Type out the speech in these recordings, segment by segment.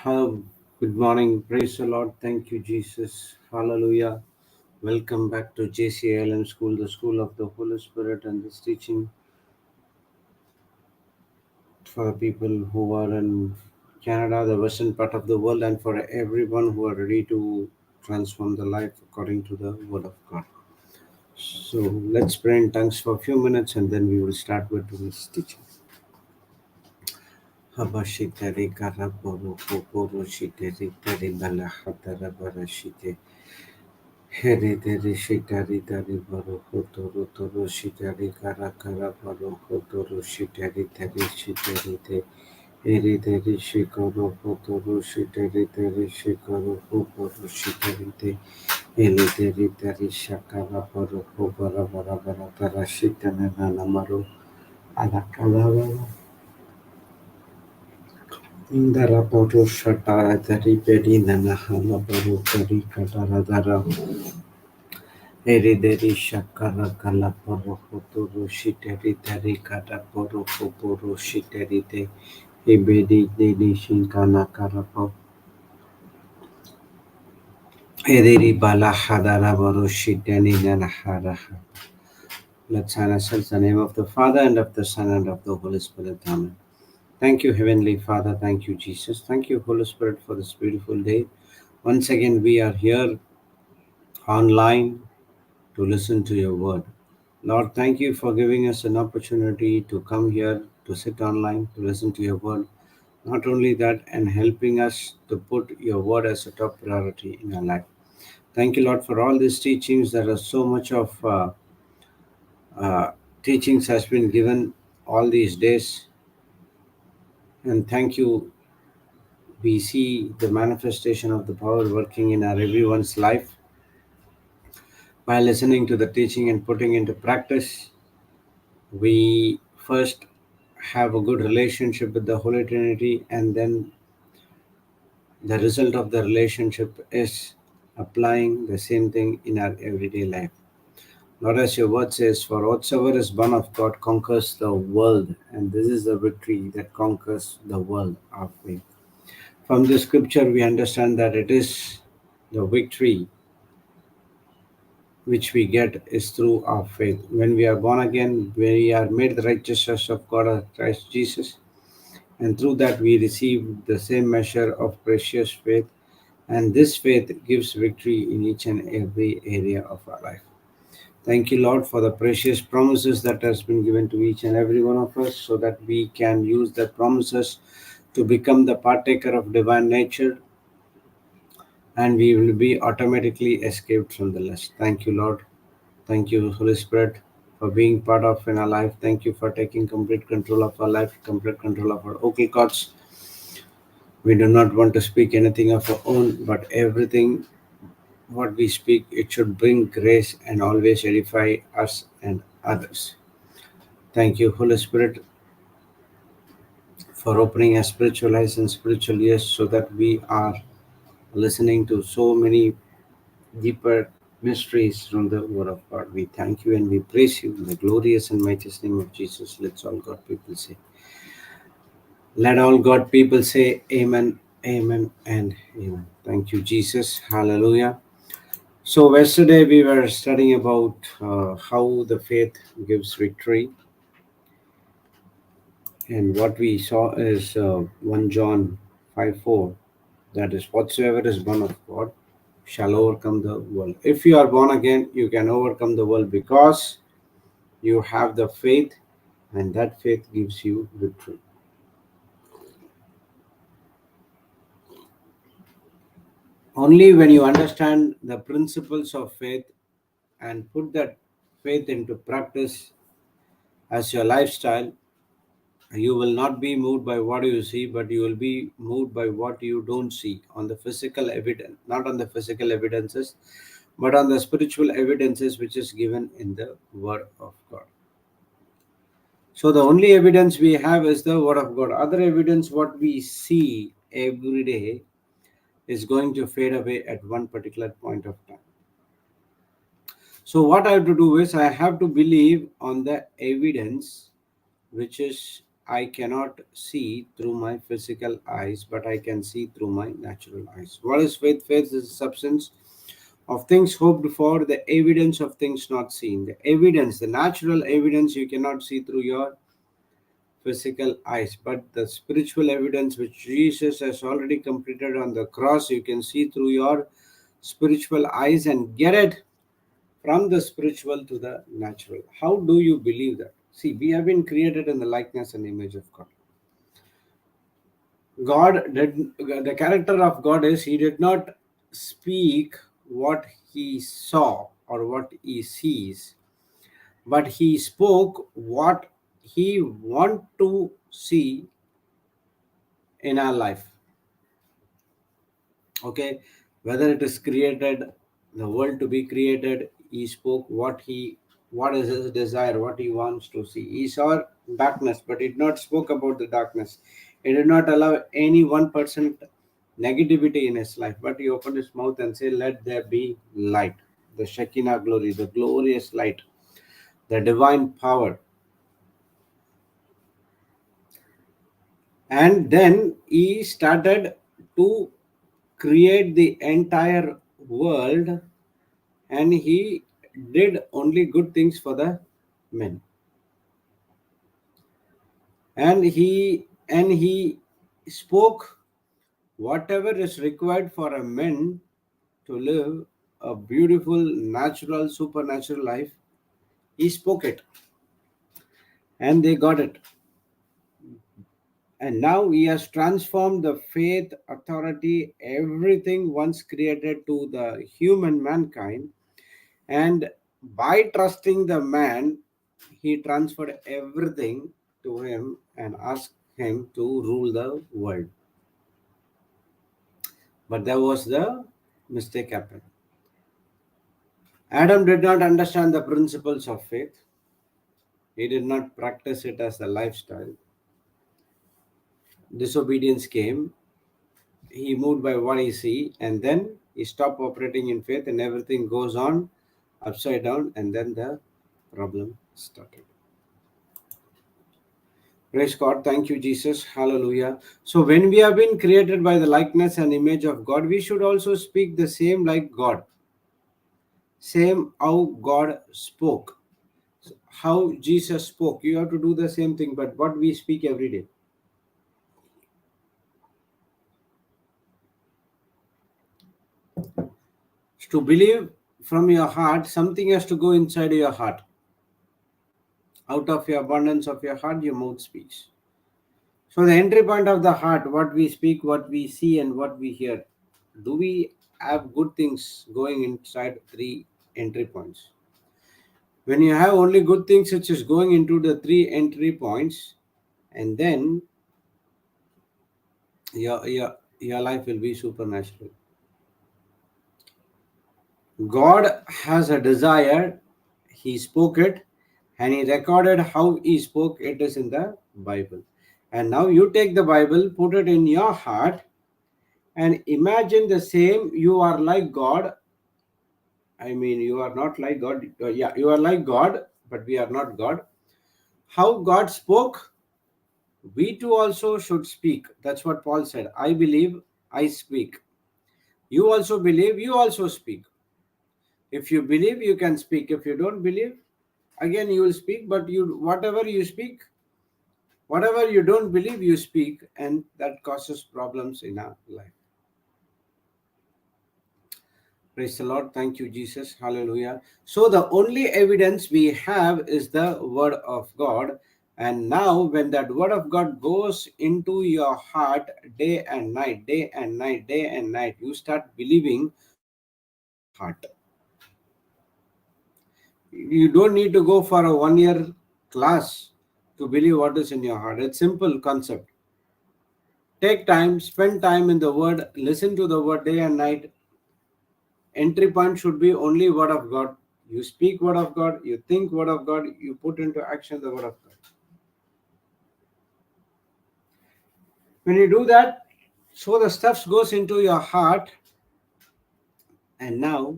Hello, good morning. Praise the Lord. Thank you, Jesus. Hallelujah. Welcome back to JCILM School, the School of the Holy Spirit, and this teaching for the people who are in Canada, the western part of the world, and for everyone who are ready to transform the life according to the Word of God. So let's pray in tongues for a few minutes, and then we will start with this teaching. Habashitari karaboro koporo shiteri tari bala hatara barashite. Hereditary shitari tari baro hotoro toro shitari kara kara baro hotoro shitari tari shitari te. Hereditary shikoro hotoro shitari tari shikoro hoporo shitari te. Hereditary tari shakara baro hobara bara bara tara shitana namaro alakala. Indara poto shatara tari peri nanahala baro tari katara dara. Hereditary shakara kala poro hotoro shitari tari kata poro hoporo shitari te. Ebedi dedi shinkana karapo. Ediri bala hadara baro shitani nanaharaha. Let's hand ourselves in the name of the Father and of the Son and of the Holy Spirit. Amen. Thank you, Heavenly Father. Thank you, Jesus. Thank you, Holy Spirit, for this beautiful day. Once again, we are here online to listen to your word. Lord, thank you for giving us an opportunity to come here, to sit online, to listen to your word. Not only that, and helping us to put your word as a top priority in our life. Thank you, Lord, for all these teachings. There are so much of teachings has been given all these days. And thank you. We see the manifestation of the power working in our everyone's life by listening to the teaching and putting into practice. We first have a good relationship with the Holy Trinity, and then the result of the relationship is applying the same thing in our everyday life. Lord, as your word says, for whatsoever is born of God conquers the world, and this is the victory that conquers the world, our faith. From the scripture, we understand that it is the victory which we get is through our faith. When we are born again, we are made the righteousness of God of Christ Jesus, and through that we receive the same measure of precious faith, and this faith gives victory in each and every area of our life. Thank you, Lord, for the precious promises that has been given to each and every one of us, so that we can use the promises to become the partaker of divine nature, and we will be automatically escaped from the lust. Thank you, Lord. Thank you, Holy Spirit, for being part of in our life. Thank you for taking complete control of our life, complete control of our vocal cords. We do not want to speak anything of our own, but everything what we speak, it should bring grace and always edify us and others. Thank you, Holy Spirit, for opening our spiritual eyes and spiritual ears, so that we are listening to so many deeper mysteries from the Word of God. We thank you and we praise you in the glorious and mightiest name of Jesus. Let's all God people say. Let all God people say amen, amen, and amen. Thank you, Jesus. Hallelujah. So yesterday we were studying about how the faith gives victory, and what we saw is 1 John 5:4, that is, whatsoever is born of God shall overcome the world. If you are born again, you can overcome the world because you have the faith, and that faith gives you victory. Only when you understand the principles of faith and put that faith into practice as your lifestyle, You will not be moved by what you see, but you will be moved by what you don't see on the physical evidence, not on the physical evidences, but on the spiritual evidences which is given in the Word of God. So the only evidence we have is the Word of God. Other evidence, what we see every day, is going to fade away at one particular point of time. So what I have to do is I have to believe on the evidence which is I cannot see through my physical eyes, but I can see through my natural eyes. What is faith? Faith is the substance of things hoped for, the evidence of things not seen. The evidence, the natural evidence you cannot see through your physical eyes, but the spiritual evidence which Jesus has already completed on the cross, you can see through your spiritual eyes and get it from the spiritual to the natural. How do you believe that? See, we have been created in the likeness and image of God. God did, the character of God is he did not speak what he saw or what he sees, but he spoke what he want to see in our life. Okay, whether it is created, the world to be created, he spoke what is his desire, what he wants to see. He saw darkness, but he did not spoke about the darkness. He did not allow any 1% negativity in his life, but he opened his mouth and said, let there be light, the Shekinah glory, the glorious light, the divine power. And then he started to create the entire world, and he did only good things for the men, and he spoke whatever is required for a man to live a beautiful natural supernatural life. He spoke it and they got it. And now he has transformed the faith, authority, everything once created to the human mankind. And by trusting the man, he transferred everything to him and asked him to rule the world. But there was the mistake happened. Adam did not understand the principles of faith. He did not practice it as a lifestyle. Disobedience came. He moved by what he see, and then he stopped operating in faith, and everything goes on upside down, and then the problem started. Praise God. Thank you, Jesus. Hallelujah. So, when we have been created by the likeness and image of God, we should also speak the same like God. Same how God spoke. How Jesus spoke. You have to do the same thing, but what we speak every day. To believe from your heart, something has to go inside your heart. Out of your abundance of your heart, your mouth speaks. So, the entry point of the heart, what we speak, what we see, and what we hear. Do we have good things going inside three entry points? When you have only good things which is going into the three entry points, and then your life will be supernatural. God has a desire, he spoke it, and he recorded how he spoke. It is in the Bible. And now you take the Bible, put it in your heart, and imagine the same. You are like God. I mean, you are not like God. Yeah, you are like God, but we are not God. How God spoke, we too also should speak. That's what Paul said. I believe, I speak. You also believe, you also speak. If you believe, you can speak. If you don't believe, again you will speak. But you, whatever you speak, whatever you don't believe, you speak, and that causes problems in our life. Praise the Lord. Thank you, Jesus. Hallelujah. So the only evidence we have is the word of God. And now when that word of God goes into your heart day and night, day and night, day and night, you start believing from your heart. You don't need to go for a 1 year class to believe what is in your heart. It's simple concept. Take time, spend time in the word, listen to the word day and night. Entry point should be only word of God. You speak word of God, you think word of God, you put into action the word of God. When you do that, so the stuff goes into your heart, and now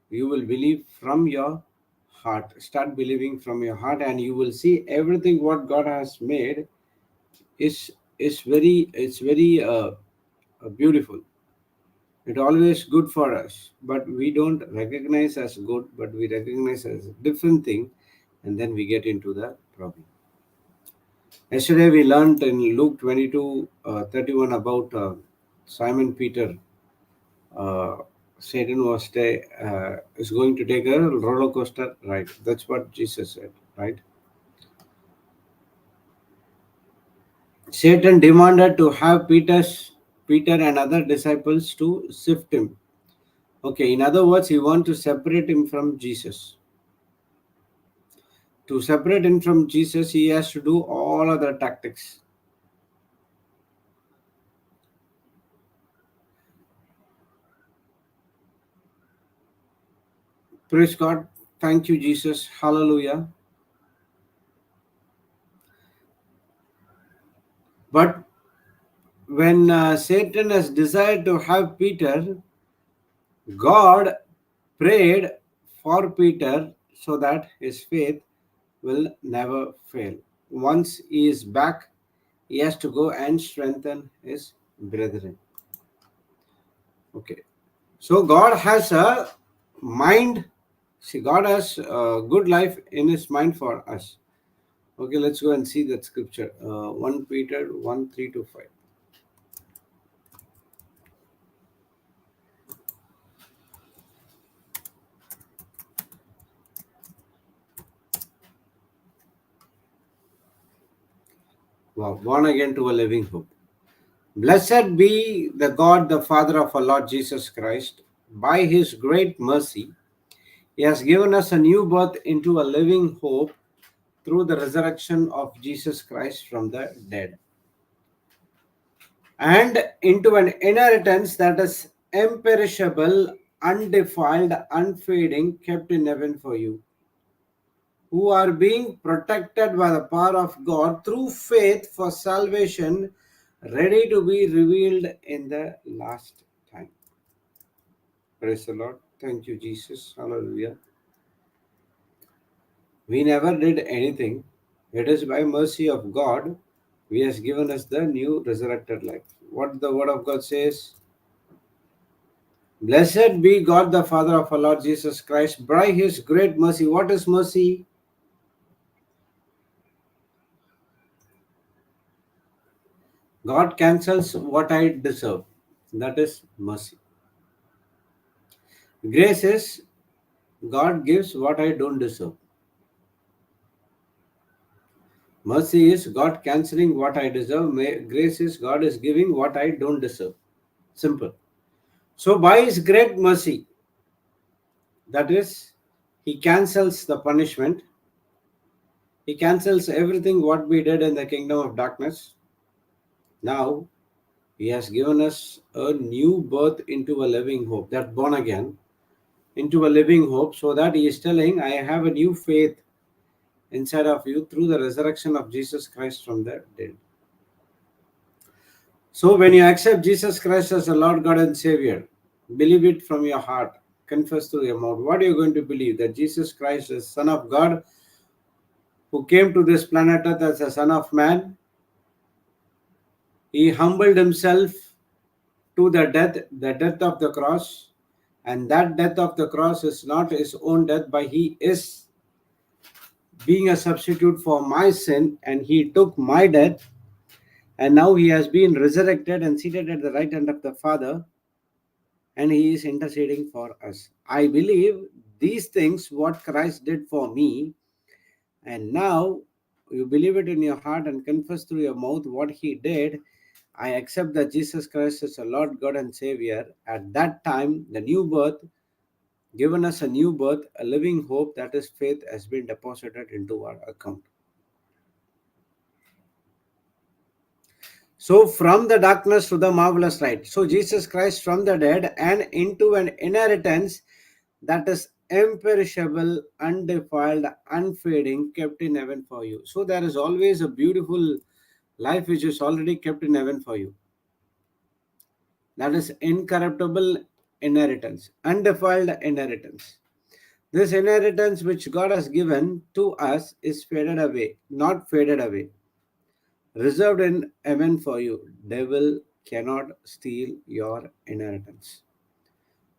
you will believe from your heart. Start believing from your heart, and you will see everything what God has made is very beautiful. It always good for us, but we don't recognize as good, but we recognize as a different thing, and then we get into the problem. Yesterday we learned in Luke 22, 31 about Simon Peter. Uh, Satan is going to take a roller coaster ride. That's what Jesus said, right? Satan demanded to have Peter and other disciples to sift him. Okay, in other words, he want to separate him from Jesus. To separate him from Jesus, he has to do all other tactics. Praise God. Thank you, Jesus. Hallelujah. But when Satan has desired to have Peter, God prayed for Peter so that his faith will never fail. Once he is back, he has to go and strengthen his brethren. Okay. So God has a mind. See, God has a good life in his mind for us. Okay, let's go and see that scripture. 1 Peter 1 3 to 5. Wow, born again to a living hope. Blessed be the God, the Father of our Lord Jesus Christ. By his great mercy, he has given us a new birth into a living hope through the resurrection of Jesus Christ from the dead, and into an inheritance that is imperishable, undefiled, unfading, kept in heaven for you, who are being protected by the power of God through faith for salvation, ready to be revealed in the last time. Praise the Lord. Thank you, Jesus. Hallelujah. We never did anything. It is by mercy of God He has given us the new resurrected life. What the word of God says, blessed be God the Father of our Lord Jesus Christ by his great mercy. What is mercy? God cancels what I deserve. That is mercy. Grace is God gives what I don't deserve. Mercy is God canceling what I deserve. Grace is God is giving what I don't deserve. Simple. So by his great mercy, that is, he cancels the punishment. He cancels everything what we did in the kingdom of darkness. Now he has given us a new birth into a living hope, that born again into a living hope, so that he is telling, I have a new faith inside of you through the resurrection of Jesus Christ from the dead. So when you accept Jesus Christ as the Lord God and Savior, believe it from your heart, confess through your mouth. What are you going to believe? That Jesus Christ is Son of God, who came to this planet Earth as a Son of Man. He humbled himself to the death of the cross. And that death of the cross is not his own death, but he is being a substitute for my sin, and he took my death. And now he has been resurrected and seated at the right hand of the Father, and he is interceding for us. I believe these things, what Christ did for me, and now you believe it in your heart and confess through your mouth what he did. I accept that Jesus Christ is a Lord God and Savior. At that time, the new birth, given us a new birth, a living hope, that is faith, has been deposited into our account. So from the darkness to the marvelous light. So Jesus Christ from the dead and into an inheritance that is imperishable, undefiled, unfading, kept in heaven for you. So there is always a beautiful life which is already kept in heaven for you. That is incorruptible inheritance, undefiled inheritance. This inheritance which God has given to us is faded away, not faded away, reserved in heaven for you. Devil cannot steal your inheritance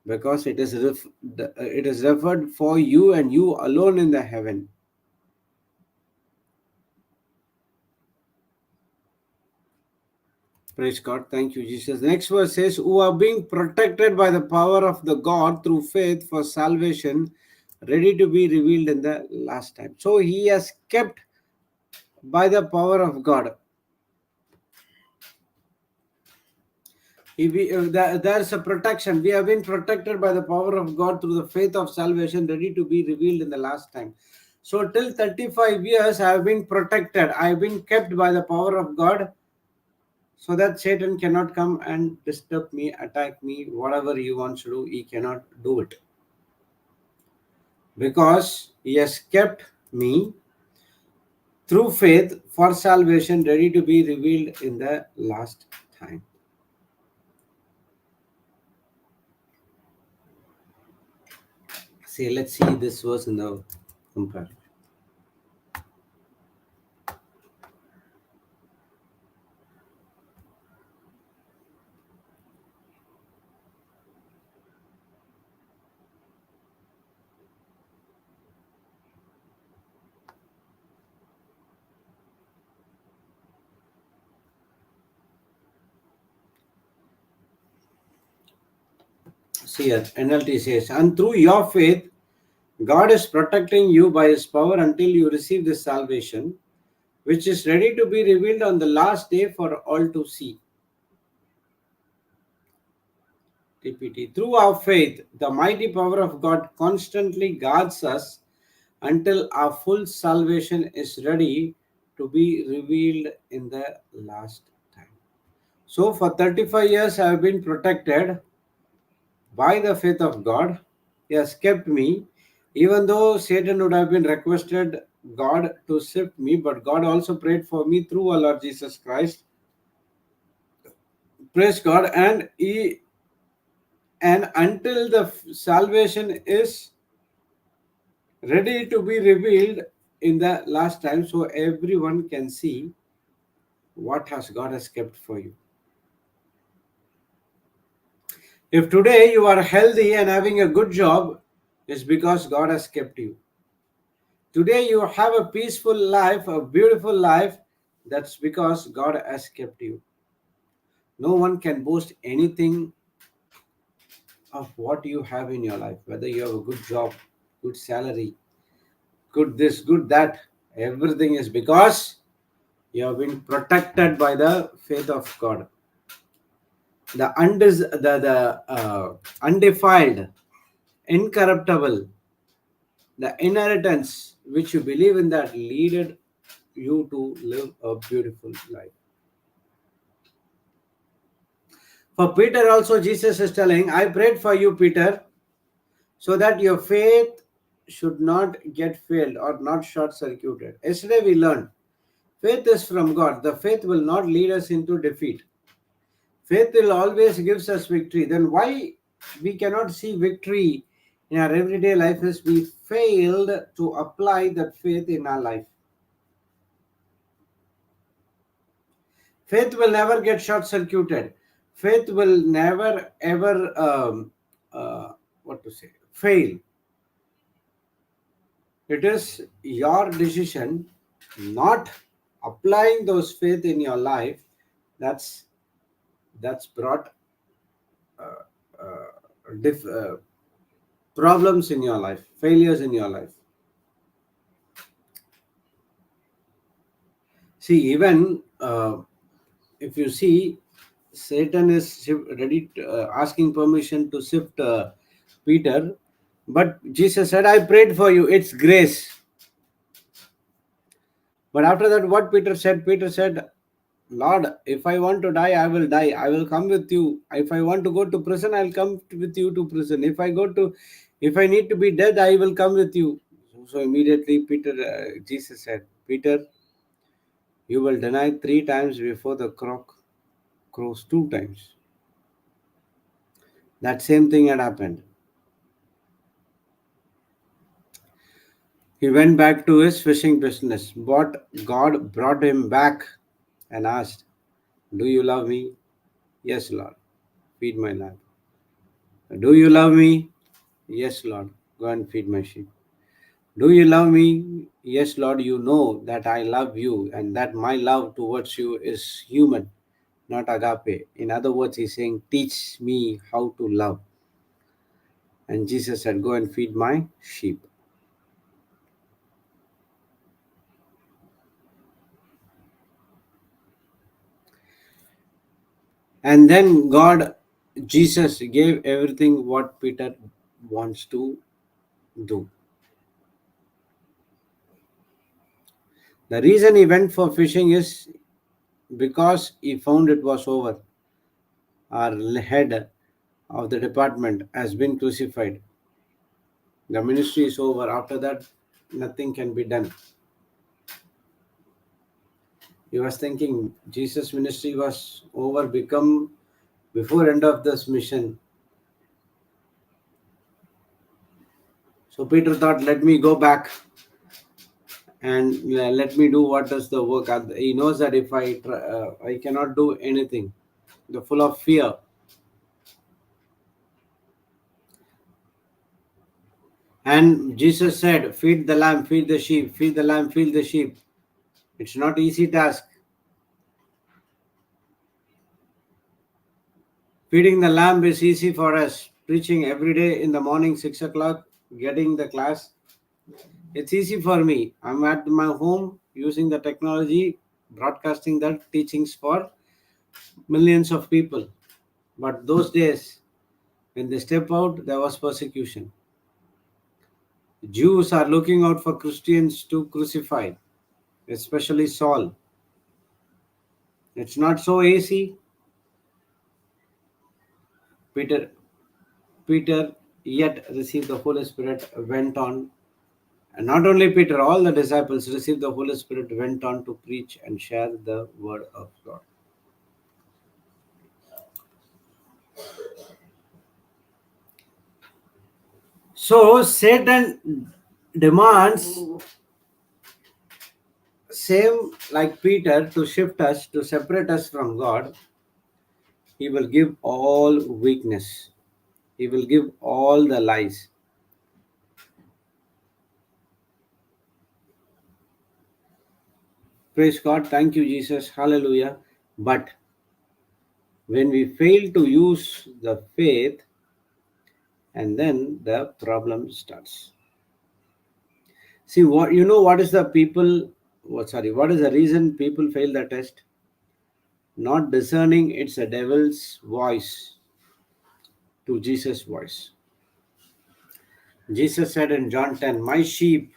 because it is referred for you and you alone in the heaven. Praise God. Thank you, Jesus. Next verse says, who are being protected by the power of the God through faith for salvation, ready to be revealed in the last time. So he has kept by the power of God. There's a protection. We have been protected by the power of God through the faith of salvation, ready to be revealed in the last time. So till 35 years, I have been protected. I have been kept by the power of God so that Satan cannot come and disturb me, attack me, whatever he wants to do, he cannot do it. Because he has kept me through faith for salvation, ready to be revealed in the last time. See, let's see this verse in the comparison. See here, NLT says, and through your faith, God is protecting you by his power until you receive this salvation, which is ready to be revealed on the last day for all to see. TPT. Through our faith, the mighty power of God constantly guards us until our full salvation is ready to be revealed in the last time. So, for 35 years, I have been protected by the faith of God. He has kept me, even though Satan would have been requested God to sift me, but God also prayed for me through our Lord Jesus Christ. Praise God, and until the salvation is ready to be revealed in the last time, so everyone can see what has God has kept for you. If today you are healthy and having a good job, it's because God has kept you. Today you have a peaceful life, a beautiful life, that's because God has kept you. No one can boast anything of what you have in your life, whether you have a good job, good salary, good this, good that. Everything is because you have been protected by the faith of God. The undefiled, incorruptible, the inheritance which you believe in that leaded you to live a beautiful life. For Peter also, Jesus is telling, I prayed for you, Peter, so that your faith should not get failed or not short circuited. Yesterday we learned faith is from God. The faith will not lead us into defeat. Faith will always gives us victory. Then why we cannot see victory in our everyday life is we failed to apply that faith in our life. Faith will never get short circuited. Faith will never ever fail. It is your decision not applying those faith in your life that's brought diff, problems in your life, failures in your life. See, even if you see, Satan is ready asking permission to sift Peter, but Jesus said, I prayed for you, it's grace. But after that, what Peter said, Lord, if I want to die, I will die. I will come with you. If I want to go to prison, I'll come with you to prison. If I need to be dead, I will come with you. So immediately Jesus said, Peter, you will deny 3 times before the cock crows 2 times. That same thing had happened. He went back to his fishing business, but God brought him back and asked, do you love me? Yes, Lord. Feed my lamb. Do you love me? Yes, Lord. Go and feed my sheep. Do you love me? Yes, Lord. You know that I love you and that my love towards you is human, not agape. In other words, he's saying, teach me how to love. And Jesus said, go and feed my sheep. And then Jesus gave everything what Peter wants to do. The reason he went for fishing is because he found it was over. Our head of the department has been crucified. The ministry is over. After that, nothing can be done. He was thinking Jesus' ministry was over, become before end of this mission. So Peter thought, let me go back and let me do what is the work. He knows that if I cannot do anything. They're full of fear. And Jesus said, feed the lamb, feed the sheep, feed the lamb, feed the sheep. It's not easy task. Feeding the lamb is easy for us. Preaching every day in the morning, 6 o'clock, getting the class. It's easy for me. I'm at my home using the technology, broadcasting the teachings for millions of people. But those days, when they step out, there was persecution. Jews are looking out for Christians to crucify, especially Saul. It's not so easy. Peter, Peter yet received the Holy Spirit, went on. And not only Peter, all the disciples received the Holy Spirit, went on to preach and share the word of God. So Satan demands same like Peter to shift us, to separate us from God. He will give all weakness. He will give all the lies. Praise God. Thank you, Jesus. Hallelujah. But when we fail to use the faith, and then the problem starts. See, what is the people, what is the reason people fail the test? Not discerning it's a devil's voice to Jesus' voice. Jesus said in John 10, my sheep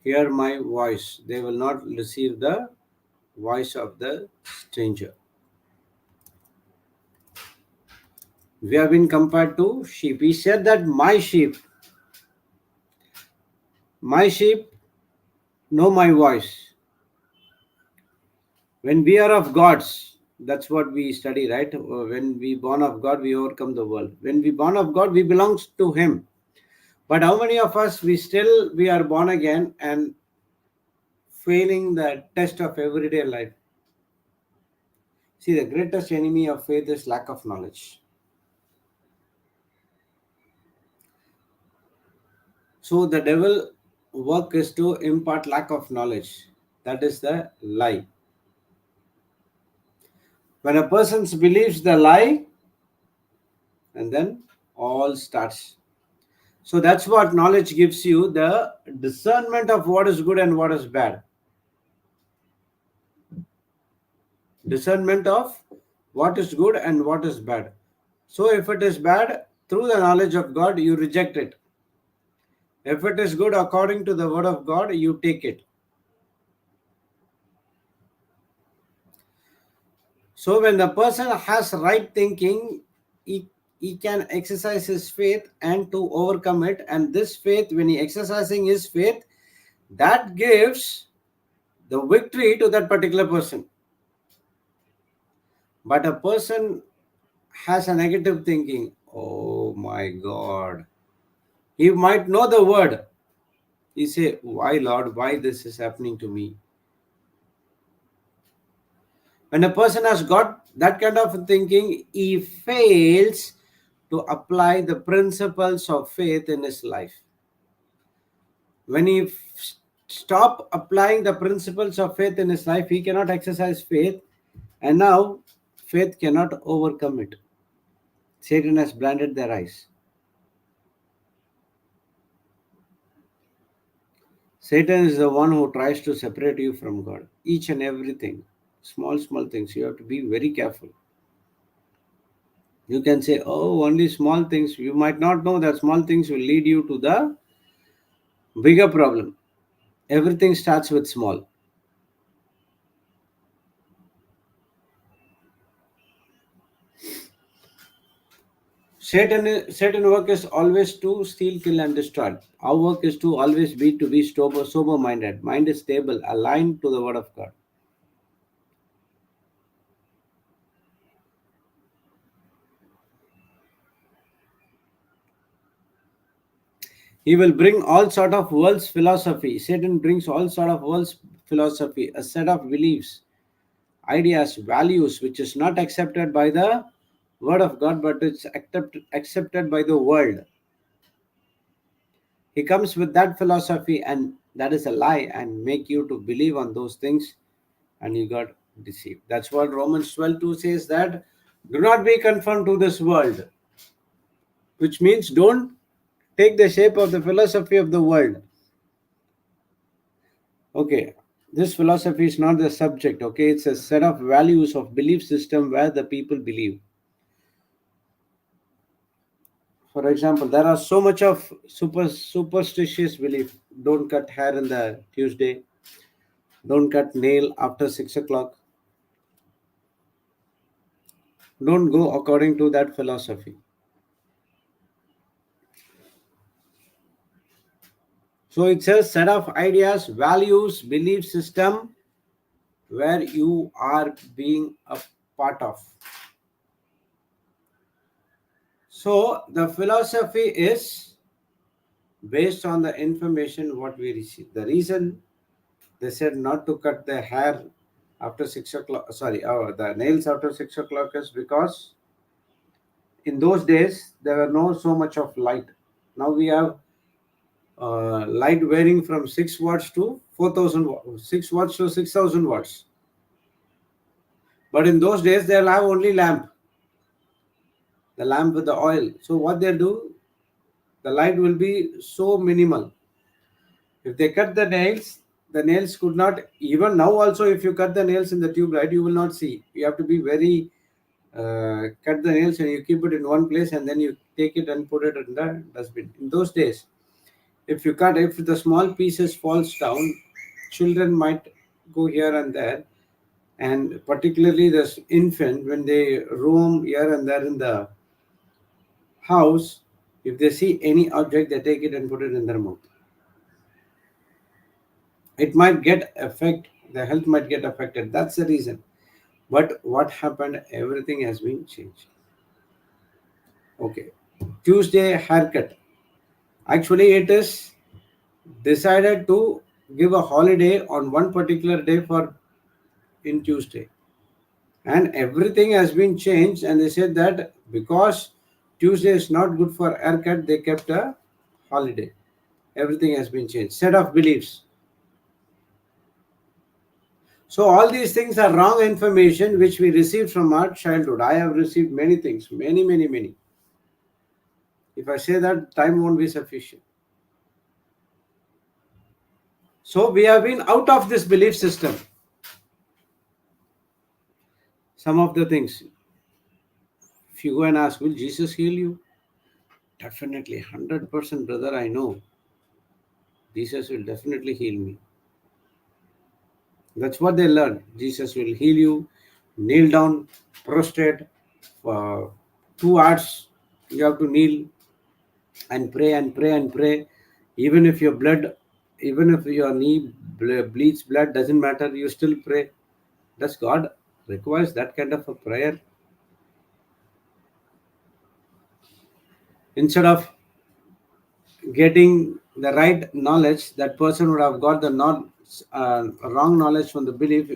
hear my voice. They will not receive the voice of the stranger. We have been compared to sheep. He said that my sheep know my voice. When we are of God's, that's what we study, right? When we born of God, we overcome the world. When we born of God, we belong to Him. But how many of us we are born again and failing the test of everyday life? See, the greatest enemy of faith is lack of knowledge. So the devil work is to impart lack of knowledge. That is the lie. When a person believes the lie, and then all starts. So that's what knowledge gives you, the discernment of what is good and what is bad. Discernment of what is good and what is bad. So if it is bad, through the knowledge of God, you reject it. If it is good according to the word of God, you take it. So when the person has right thinking, he can exercise his faith and to overcome it. And this faith, when he exercising his faith, that gives the victory to that particular person. But a person has a negative thinking. Oh my God. He might know the word. He say, why Lord, why this is happening to me? When a person has got that kind of thinking, he fails to apply the principles of faith in his life. When he stop applying the principles of faith in his life, he cannot exercise faith, and now faith cannot overcome it. Satan has blinded their eyes. Satan is the one who tries to separate you from God. Each and everything, small, small things, you have to be very careful. You can say, oh, only small things. You might not know that small things will lead you to the bigger problem. Everything starts with small. Satan work is always to steal, kill, and destroy. Our work is to always be sober minded. Mind is stable, aligned to the word of God. He will bring all sort of world's philosophy. Satan brings all sort of world's philosophy, a set of beliefs, ideas, values, which is not accepted by the word of God, but it's accepted by the world. He comes with that philosophy, and that is a lie, and make you to believe on those things, and you got deceived. That's what Romans 12:2 says, that do not be conformed to this world, which means don't take the shape of the philosophy of the world. Okay, this philosophy is not the subject. Okay, it's a set of values of belief system where the people believe. For example, there are so much of superstitious belief. Don't cut hair in the Tuesday. Don't cut nail after 6 o'clock. Don't go according to that philosophy. So it's a set of ideas, values, belief system where you are being a part of. So the philosophy is based on the information what we receive. The reason they said not to cut the hair after 6 o'clock, the nails after 6 o'clock is because in those days there were no so much of light. Now we have light varying from 6 watts to 4000 watts, 6 watts to 6000 watts. But in those days they'll have only lamp, the lamp with the oil. So what they do, the light will be so minimal. If they cut the nails could not, even now also if you cut the nails in the tube light, you will not see. You have to be very, cut the nails and you keep it in one place and then you take it and put it in the dustbin. In those days, if the small pieces falls down, children might go here and there, and particularly this infant, when they roam here and there in the house, if they see any object, they take it and put it in their mouth. It might get affect, the health might get affected. That's the reason. But what happened? Everything has been changed. Okay. Tuesday haircut. Actually, it is decided to give a holiday on one particular day for in Tuesday. And everything has been changed, and they said that because Tuesday is not good for haircut, they kept a holiday. Everything has been changed. Set of beliefs. So all these things are wrong information which we received from our childhood. I have received many things, many, many, many. If I say that, time won't be sufficient. So we have been out of this belief system. Some of the things, if you go and ask, will Jesus heal you? Definitely, 100%, brother, I know. Jesus will definitely heal me. That's what they learn. Jesus will heal you. Kneel down, prostrate. For 2 hours, you have to kneel and pray and pray and pray. Even if your blood, even if your knee bleeds blood, doesn't matter. You still pray. Does God requires that kind of a prayer? Instead of getting the right knowledge, that person would have got the not wrong knowledge from the belief.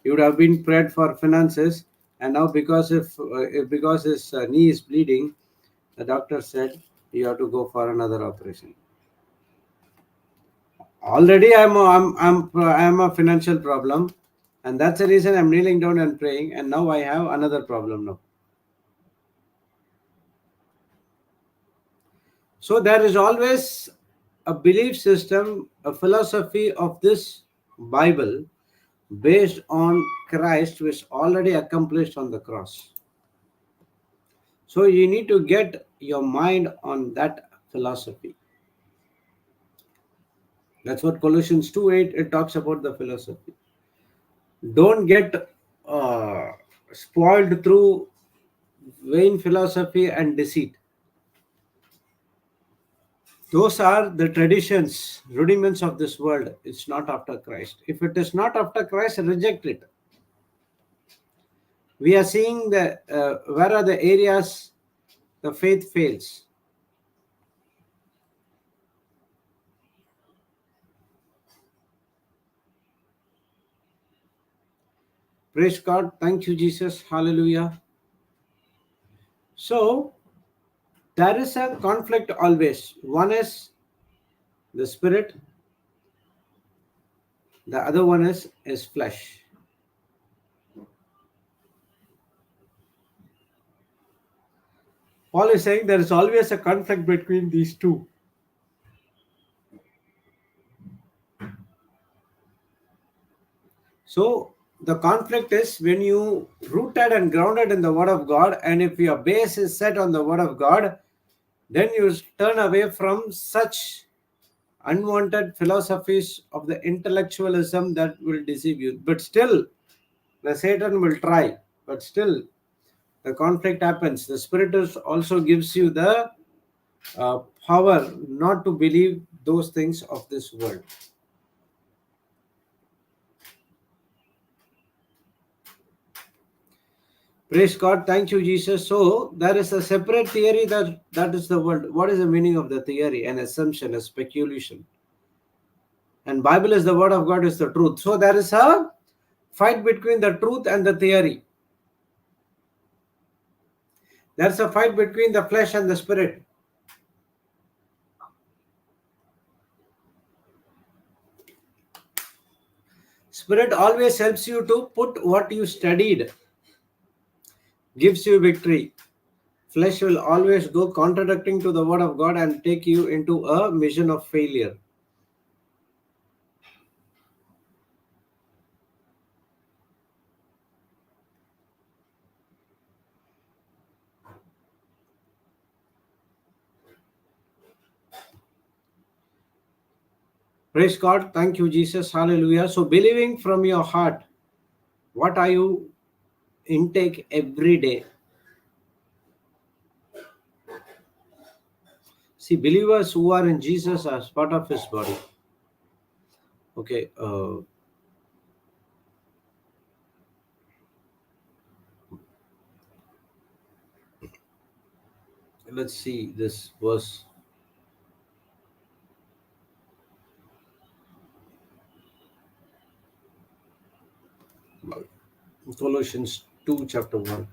He would have been prayed for finances, and now because his knee is bleeding, the doctor said you have to go for another operation. Already, I'm a financial problem, and that's the reason I'm kneeling down and praying. And now I have another problem now. So there is always a belief system, a philosophy of this Bible based on Christ, which already accomplished on the cross. So you need to get your mind on that philosophy. That's what Colossians 2:8 it talks about the philosophy. Don't get uh, spoiled through vain philosophy and deceit. Those are the traditions, rudiments of this world. It's not after Christ. If it is not after Christ, reject it. We are seeing the where are the areas the faith fails. Praise God. Thank you, Jesus. Hallelujah. So there is a conflict always. One is the spirit, the other one is flesh. Paul is saying there is always a conflict between these two. So the conflict is when you rooted and grounded in the word of God, and if your base is set on the word of God, then you turn away from such unwanted philosophies of the intellectualism that will deceive you. But still, the Satan will try. But still, the conflict happens. The Spirit also gives you the power not to believe those things of this world. Praise God. Thank you, Jesus. So there is a separate theory that is the word. What is the meaning of the theory? An assumption, a speculation. And Bible is the word of God, is the truth. So there is a fight between the truth and the theory. There's a fight between the flesh and the spirit. Spirit always helps you to put what you studied, gives you victory. Flesh will always go contradicting to the word of God and take you into a mission of failure. Praise God. Thank you, Jesus. Hallelujah. So believing from your heart, what are you intake every day? See, believers who are in Jesus are part of his body. Okay. Let's see this verse. Colossians 2, chapter 1.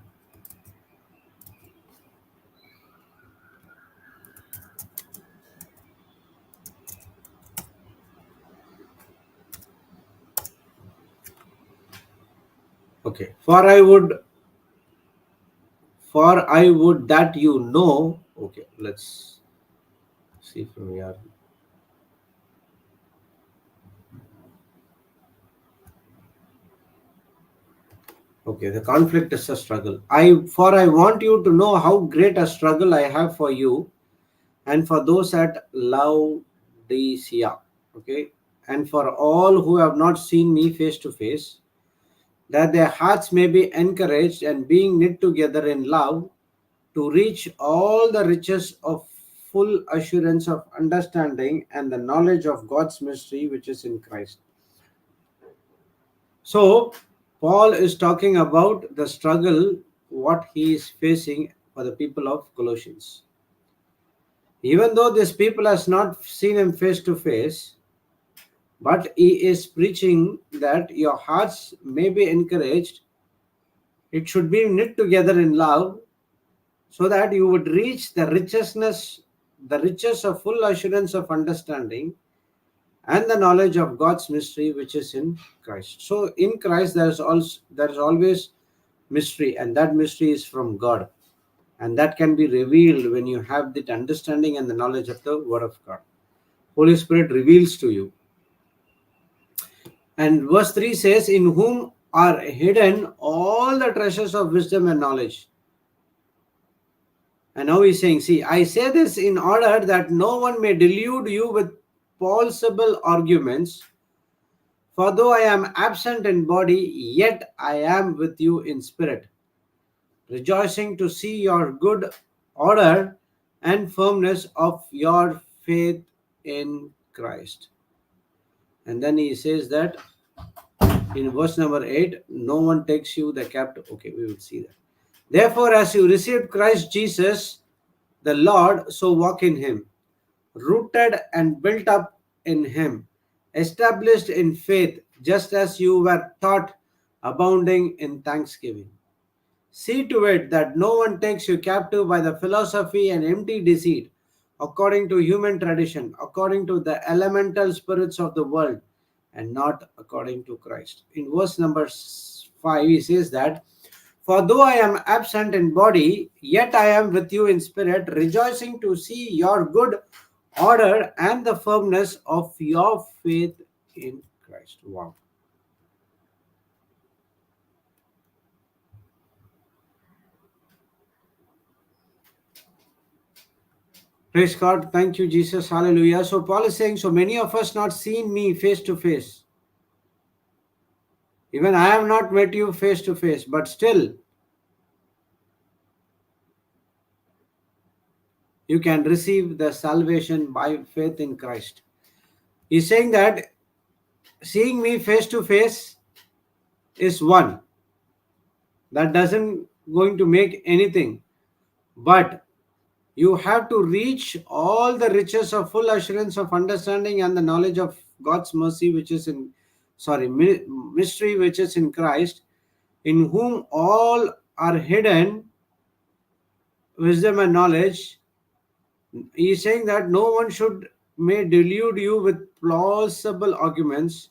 Okay. For I would that you know. Okay, let's see from here. Okay, the conflict is a struggle. I want you to know how great a struggle I have for you and for those at Laodicea. Okay, and for all who have not seen me face to face, that their hearts may be encouraged and being knit together in love to reach all the riches of full assurance of understanding and the knowledge of God's mystery which is in Christ. So, Paul is talking about the struggle what he is facing for the people of Colossians. Even though this people has not seen him face to face, but he is preaching that your hearts may be encouraged. It should be knit together in love so that you would reach the riches of full assurance of understanding and the knowledge of God's mystery which is in Christ. So in Christ there is always mystery, and that mystery is from God, and that can be revealed when you have the understanding and the knowledge of the Word of God. Holy Spirit reveals to you. And verse 3 says, in whom are hidden all the treasures of wisdom and knowledge. And now he's saying, see, I say this in order that no one may delude you with plausible arguments. For though I am absent in body, yet I am with you in spirit, rejoicing to see your good order and firmness of your faith in Christ. And then he says that in verse number 8, no one takes you the captive. Okay, we will see that. Therefore, as you received Christ Jesus, the Lord, so walk in him, rooted and built up in him, established in faith, just as you were taught, abounding in thanksgiving. See to it that no one takes you captive by the philosophy and empty deceit, according to human tradition, according to the elemental spirits of the world, and not according to Christ. In verse number 5, he says that, for though I am absent in body, yet I am with you in spirit, rejoicing to see your good order and the firmness of your faith in Christ. Wow. Praise God. Thank you, Jesus. Hallelujah. So Paul is saying, so many of us not seen me face to face. Even I have not met you face to face, but still you can receive the salvation by faith in Christ. He's saying that seeing me face to face is one. That doesn't going to make anything. But you have to reach all the riches of full assurance of understanding and the knowledge of God's mercy, which is in, mystery, which is in Christ, in whom all are hidden wisdom and knowledge. He is saying that no one should may delude you with plausible arguments.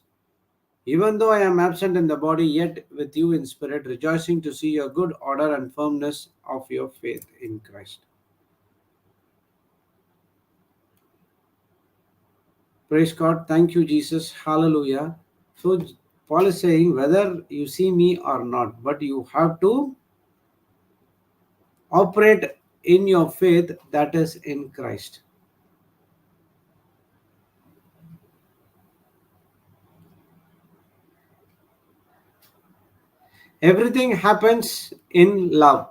Even though I am absent in the body, yet with you in spirit, rejoicing to see your good order and firmness of your faith in Christ. Praise God. Thank you, Jesus. Hallelujah. So, Paul is saying, whether you see me or not, but you have to operate in your faith that is in Christ. Everything happens in love.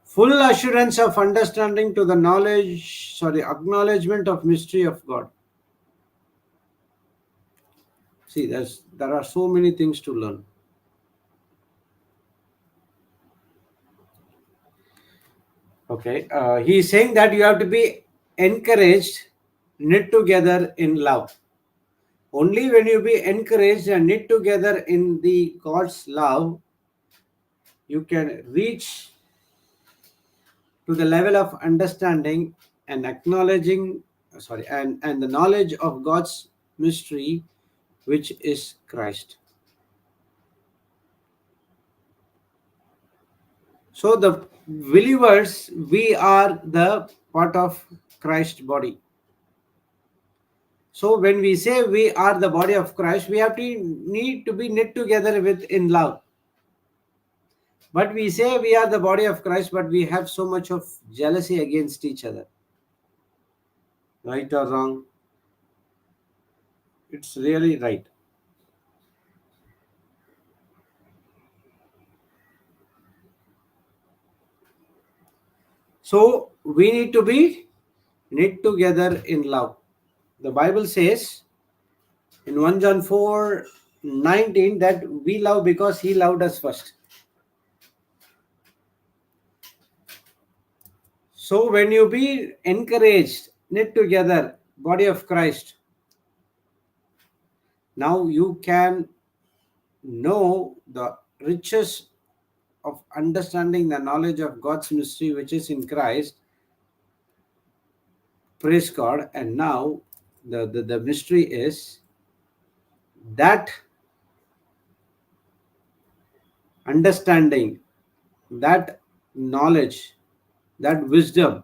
Full assurance of understanding to the acknowledgement of mystery of God. See, there are so many things to learn. Okay, he is saying that you have to be encouraged, knit together in love. Only when you be encouraged and knit together in the God's love, you can reach to the level of understanding and acknowledging, and the knowledge of God's mystery, which is Christ. So the believers, we are the part of Christ's body. So when we say we are the body of Christ, we have to need to be knit together with in love. But we say we are the body of Christ, but we have so much of jealousy against each other. Right or wrong? It's really right. So we need to be knit together in love. The Bible says in 1 John 4:19 that we love because he loved us first. So when you be encouraged, knit together, body of Christ, now you can know the riches of understanding the knowledge of God's mystery which is in Christ. Praise God. And now the mystery is that understanding, that knowledge, that wisdom.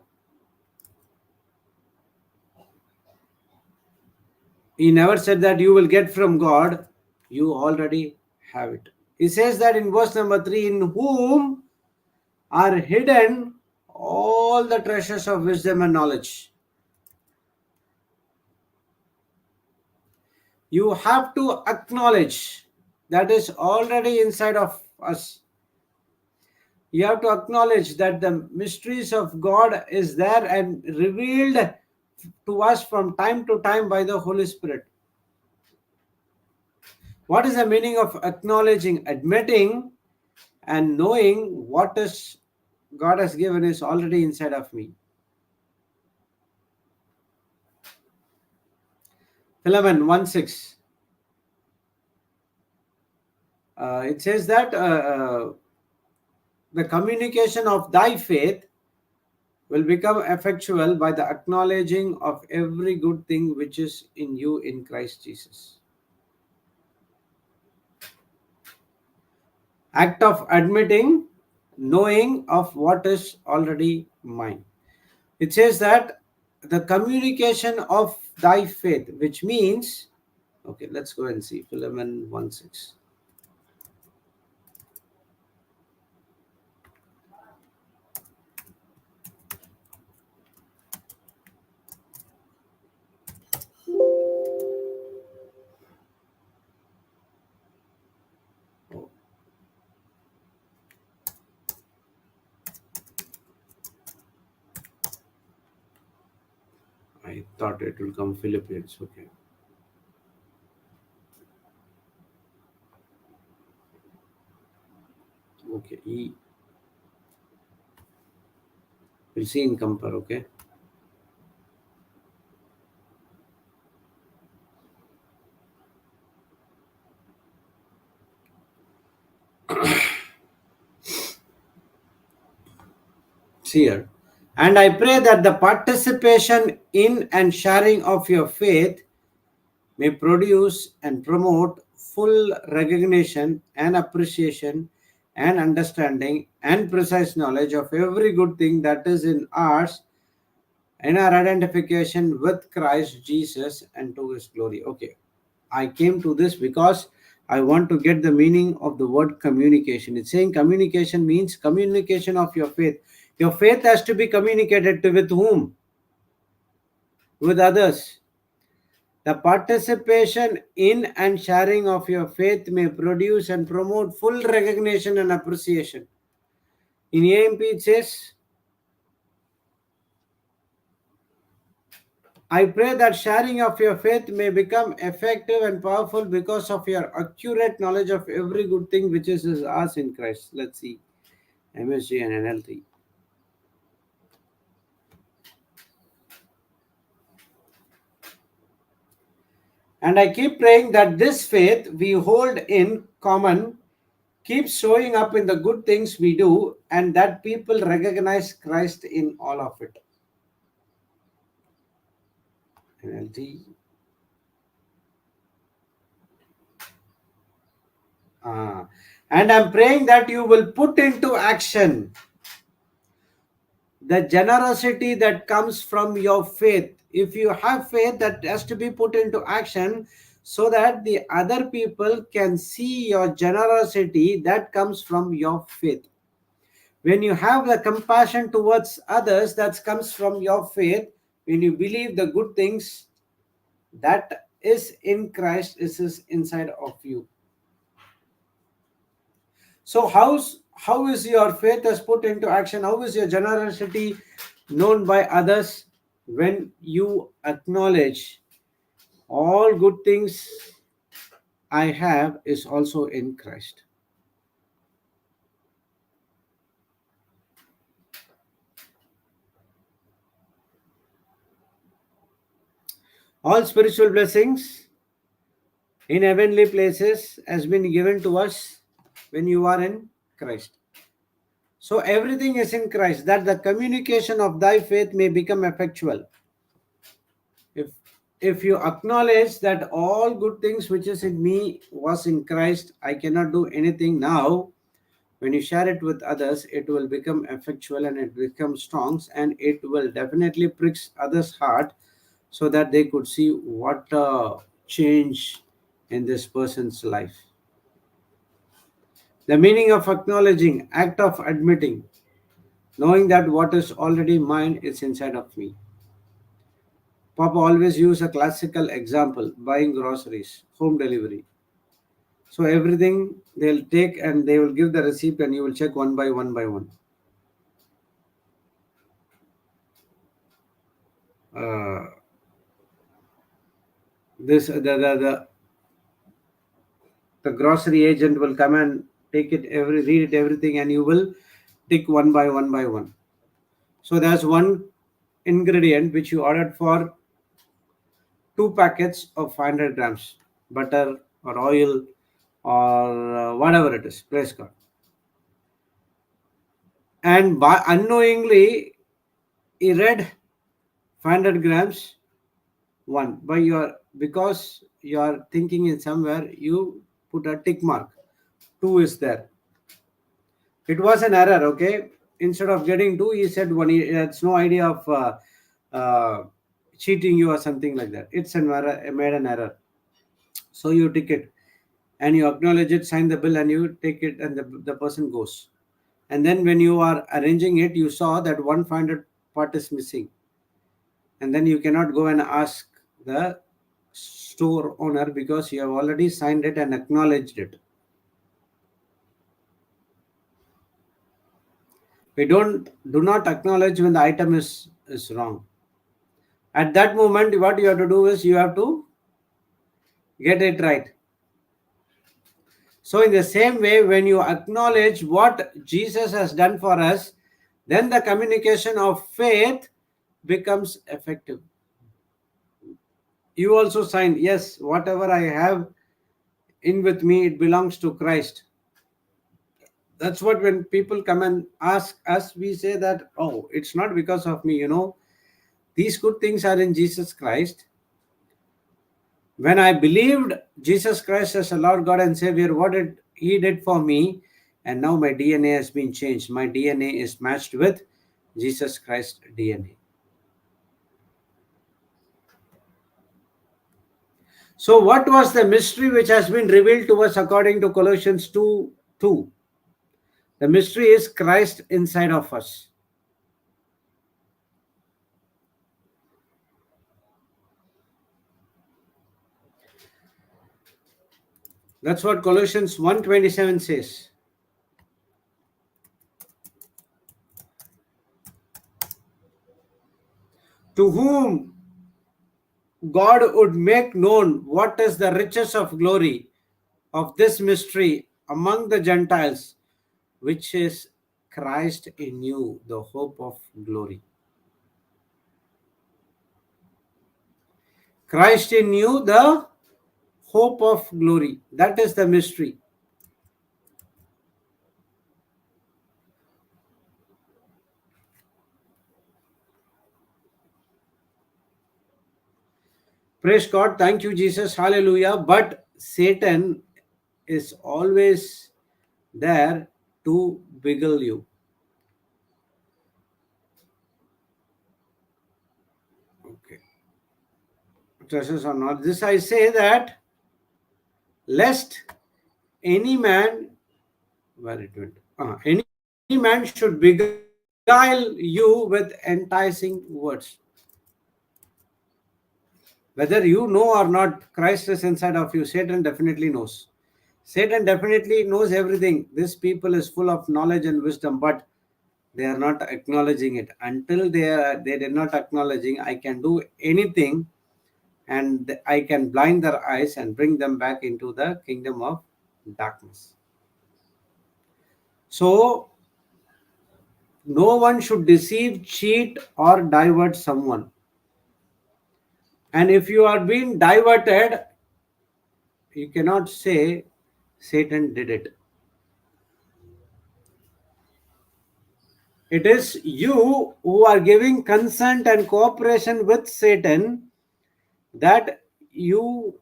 He never said that you will get from God, you already have it. He says that in verse number 3, in whom are hidden all the treasures of wisdom and knowledge. You have to acknowledge that is already inside of us. You have to acknowledge that the mysteries of God is there and revealed to us from time to time by the Holy Spirit. What is the meaning of acknowledging? Admitting and knowing what is God has given is already inside of me. Philemon 1:6. It says that the communication of thy faith will become effectual by the acknowledging of every good thing which is in you in Christ Jesus. Act of admitting, knowing of what is already mine. It says that the communication of thy faith, which means, okay, let's go and see Philemon 1:6. Oh, I thought it will come Philippians. Okay. Okay. We'll see in compare. Okay. See here. And I pray that the participation in and sharing of your faith may produce and promote full recognition and appreciation and understanding and precise knowledge of every good thing that is in ours in our identification with Christ Jesus and to his glory. Okay, I came to this because I want to get the meaning of the word communication. It's saying communication means communication of your faith. Your faith has to be communicated to with whom? With others. The participation in and sharing of your faith may produce and promote full recognition and appreciation. In AMP, it says, I pray that sharing of your faith may become effective and powerful because of your accurate knowledge of every good thing which is ours in Christ. Let's see MSG and NLT. And I keep praying that this faith we hold in common keeps showing up in the good things we do and that people recognize Christ in all of it. NLT. And I'm praying that you will put into action the generosity that comes from your faith. If you have faith, that has to be put into action so that the other people can see your generosity that comes from your faith. When you have the compassion towards others, that comes from your faith. When you believe the good things that is in Christ is inside of you. So how is your faith is put into action? How is your generosity known by others? When you acknowledge all good things I have is also in Christ. All spiritual blessings in heavenly places has been given to us when you are in Christ. So everything is in Christ, that the communication of thy faith may become effectual. If if you acknowledge that all good things which is in me was in Christ, I cannot do anything now. When you share it with others, it will become effectual and it becomes strong, and it will definitely pricks others' heart so that they could see what change in this person's life. The meaning of acknowledging, act of admitting, knowing that what is already mine is inside of me. Papa always use a classical example: buying groceries, home delivery. So everything they'll take and they will give the receipt and you will check one by one by one. Uh, this the grocery agent will come and take it every read it everything and you will tick one by one by one. So there's one ingredient which you ordered for two packets of 500 grams butter or oil or whatever it is, praise God. And by unknowingly he read 500 grams one by your, because you are thinking in somewhere you put a tick mark, two is there. It was an error, okay. Instead of getting two, he said one. It's no idea of uh, cheating you or something like that. It's an error, made an error. So you tick it and you acknowledge it, sign the bill, and you take it, and the person goes. And then when you are arranging it, you saw that one 500 part is missing, and then you cannot go and ask the store owner because you have already signed it and acknowledged it. We do not acknowledge when the item is wrong. At that moment, what you have to do is you have to get it right. So in the same way, when you acknowledge what Jesus has done for us, then the communication of faith becomes effective. You also signed, yes, whatever I have in with me, it belongs to Christ. That's what when people come and ask us, we say that, oh, it's not because of me, these good things are in Jesus Christ. When I believed Jesus Christ as a Lord God and Savior, what did He did for me? And now my DNA has been changed. My DNA is matched with Jesus Christ DNA. So, what was the mystery which has been revealed to us according to Colossians 2:2? The mystery is Christ inside of us. That's what Colossians 1:27 says. To whom God would make known what is the riches of glory of this mystery among the Gentiles, which is Christ in you, the hope of glory. Christ in you, the hope of glory. That is the mystery. Praise God. Thank you, Jesus. Hallelujah. But Satan is always there to wiggle you. Okay. Treasures or not. This I say that lest any man, where it went, any man should beguile you with enticing words. Whether you know or not, Christ is inside of you. Satan definitely knows. Satan definitely knows everything. This people is full of knowledge and wisdom, but they are not acknowledging it. Until they are not acknowledging, I can do anything, and I can blind their eyes and bring them back into the kingdom of darkness. So no one should deceive, cheat, or divert someone. And if you are being diverted, you cannot say Satan did it. It is you who are giving consent and cooperation with Satan that you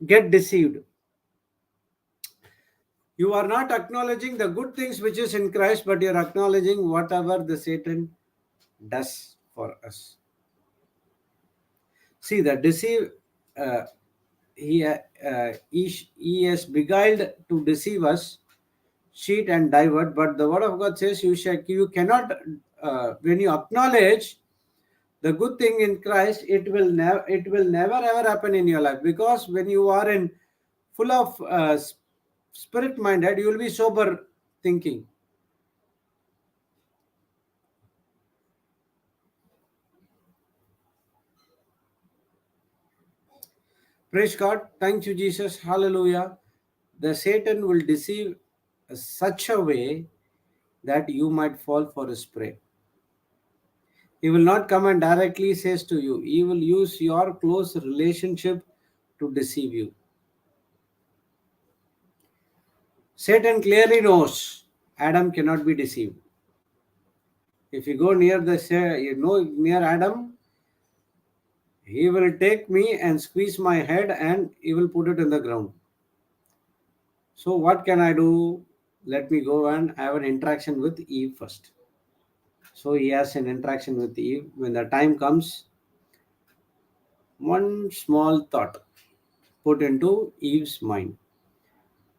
get deceived. You are not acknowledging the good things which is in Christ, but you are acknowledging whatever the Satan does for us. See, the deceive, uh, he has beguiled to deceive us, cheat and divert. But the word of God says you cannot, when you acknowledge the good thing in Christ, it will never ever happen in your life, because when you are in full of spirit minded, you will be sober thinking. Praise God. Thank you, Jesus. Hallelujah. The Satan will deceive such a way that you might fall for his prey. He will not come and directly says to you. He will use your close relationship to deceive you. Satan clearly knows Adam cannot be deceived. If you go near near Adam, he will take me and squeeze my head and he will put it in the ground. So what can I do? Let me go and have an interaction with Eve first. So he has an interaction with Eve. When the time comes, one small thought put into Eve's mind.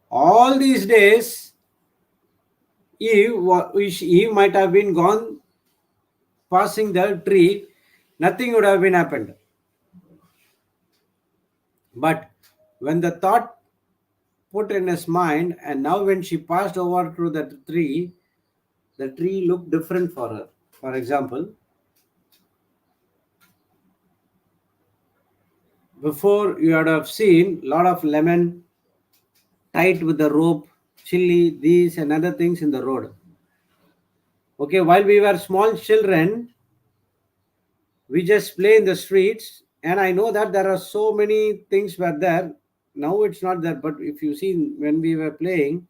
All these days, Eve might have been gone passing the tree, nothing would have been happened. But when the thought put in his mind, and now when she passed over to the tree looked different for her. For example, before you would have seen a lot of lemon tied with the rope, chili, these and other things in the road. Okay, while we were small children, we just play in the streets, and I know that there are so many things were there. Now it's not there, but if you see when we were playing,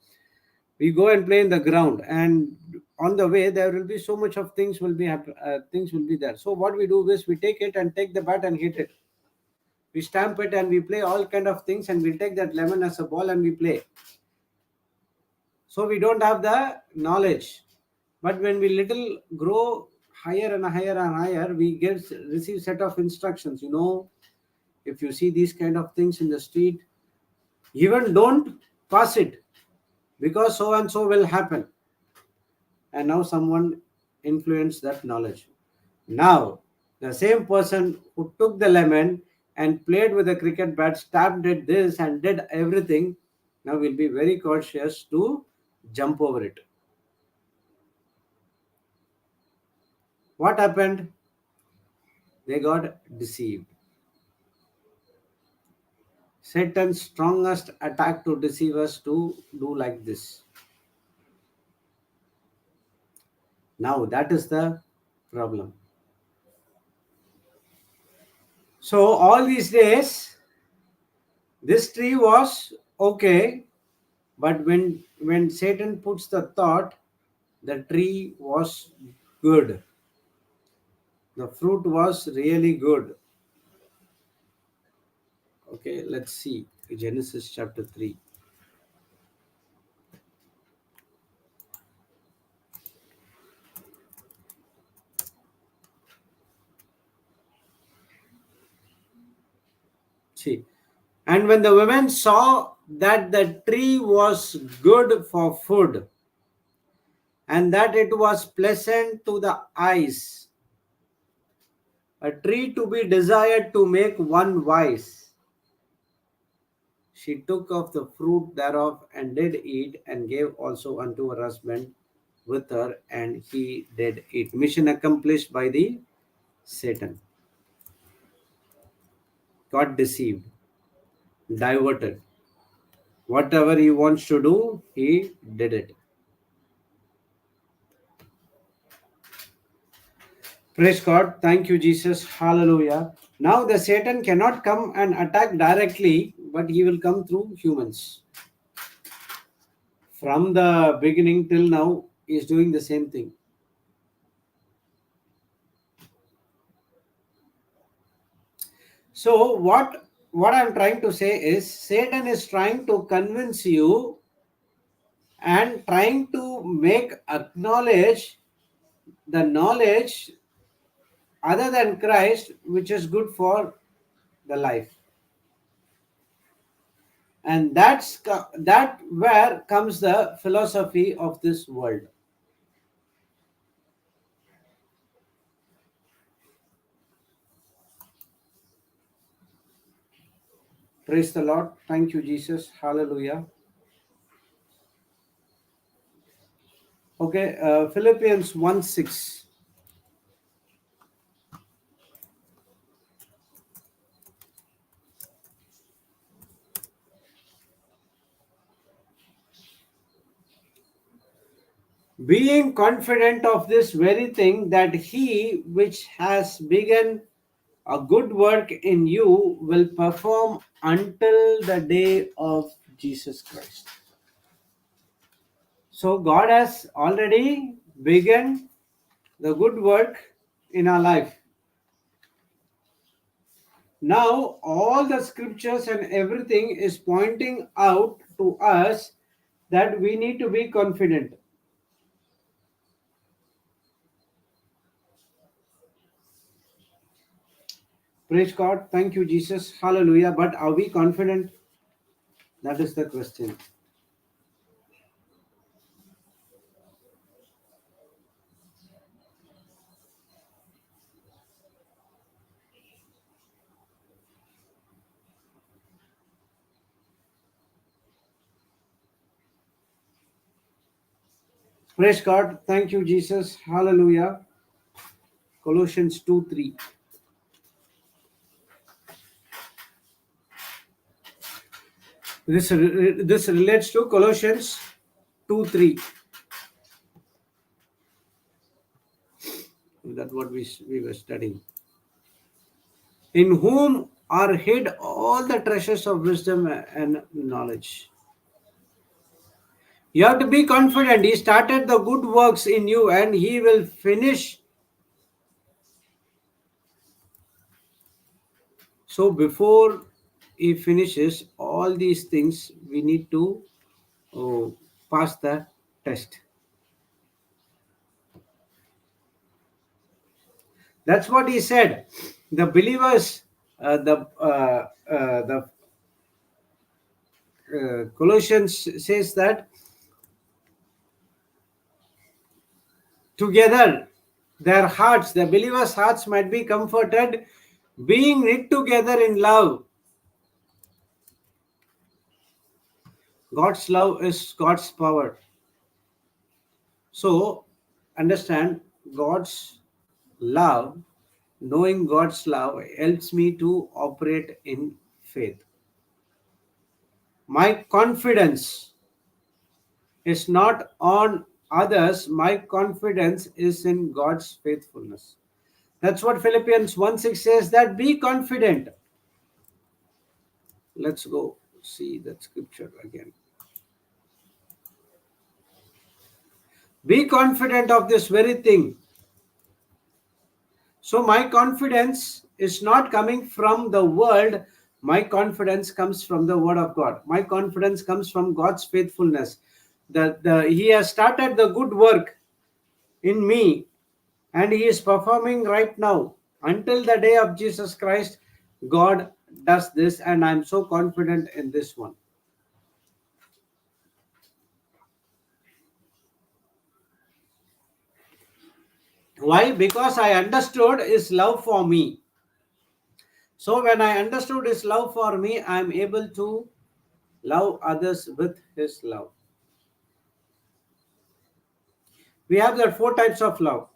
we go and play in the ground, and on the way there will be so much of things will be there. So what we do is we take it and take the bat and hit it. We stamp it and we play all kind of things, and we take that lemon as a ball and we play. So we don't have the knowledge, but when we little grow higher and higher and higher, we receive set of instructions. If you see these kind of things in the street, even don't pass it, because so and so will happen. And now someone influenced that knowledge. Now the same person who took the lemon and played with a cricket bat, stabbed at this and did everything, now will be very cautious to jump over it. What happened? They got deceived. Satan's strongest attack to deceive us to do like this. Now that is the problem. So all these days, this tree was okay, but when Satan puts the thought, the tree was good. The fruit was really good. Okay, let's see Genesis chapter 3. See, and when the women saw that the tree was good for food, and that it was pleasant to the eyes, a tree to be desired to make one wise, She took of the fruit thereof and did eat, and gave also unto her husband with her, and he did eat. Mission accomplished by the Satan. Got deceived, diverted. Whatever he wants to do, he did it. Praise God. Thank you, Jesus. Hallelujah. Now the Satan cannot come and attack directly, but he will come through humans. From the beginning till now, he is doing the same thing. So what I'm trying to say is Satan is trying to convince you and trying to make acknowledge the knowledge other than Christ, which is good for the life. And that where comes the philosophy of this world. Praise the Lord. Thank you, Jesus. Hallelujah. Okay, Philippians 1:6. Being confident of this very thing, that he which has begun a good work in you will perform until the day of Jesus Christ. So God has already begun the good work in our life. Now all the scriptures and everything is pointing out to us that we need to be confident. Praise God. Thank you, Jesus. Hallelujah. But are we confident? That is the question. Praise God. Thank you, Jesus. Hallelujah. Colossians 2:3. This relates to Colossians 2:3. That's what we were studying. In whom are hid all the treasures of wisdom and knowledge. You have to be confident. He started the good works in you and he will finish. So before he finishes all these things, we need to pass the test. That's what he said. The believers, the Colossians says that together their hearts, the believers' hearts might be comforted, being knit together in love. God's love is God's power. So understand God's love, knowing God's love helps me to operate in faith. My confidence is not on others, my confidence is in God's faithfulness. That's what Philippians 1:6 says, that be confident. Let's go see that scripture again. Be confident of this very thing. So my confidence is not coming from the world. My confidence comes from the word of God. My confidence comes from God's faithfulness. He has started the good work in me and he is performing right now. Until the day of Jesus Christ, God does this and I'm so confident in this one. Why? Because I understood his love for me. So when I understood his love for me, I am able to Love others with his love. We have the four types of love: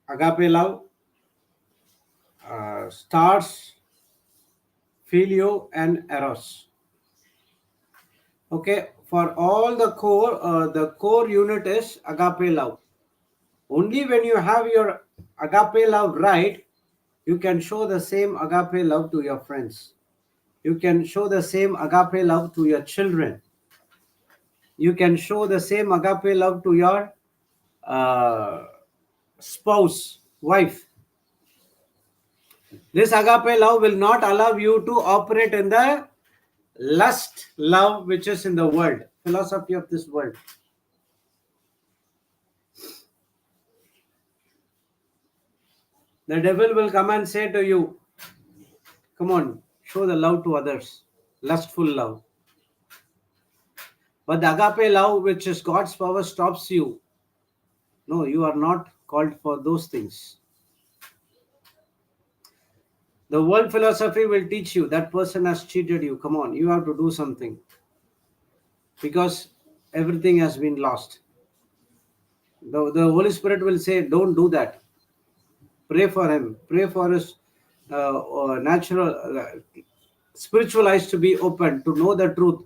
agape love, stars, filio, and eros. Okay, for all the core unit is agape love. Only when you have your agape love right, you can show the same agape love to your friends. You can show the same agape love to your children. You can show the same agape love to your uh, spouse, wife. This agape love will not allow you to operate in the lust love which is in the world, philosophy of this world. The devil will come and say to you, come on, show the love to others, lustful love. But the agape love, which is God's power, stops you. No, you are not called for those things. The world philosophy will teach you that person has cheated you. Come on, you have to do something because everything has been lost. The Holy Spirit will say, don't do that. Pray for him. Pray for his natural, spiritual eyes to be open, to know the truth.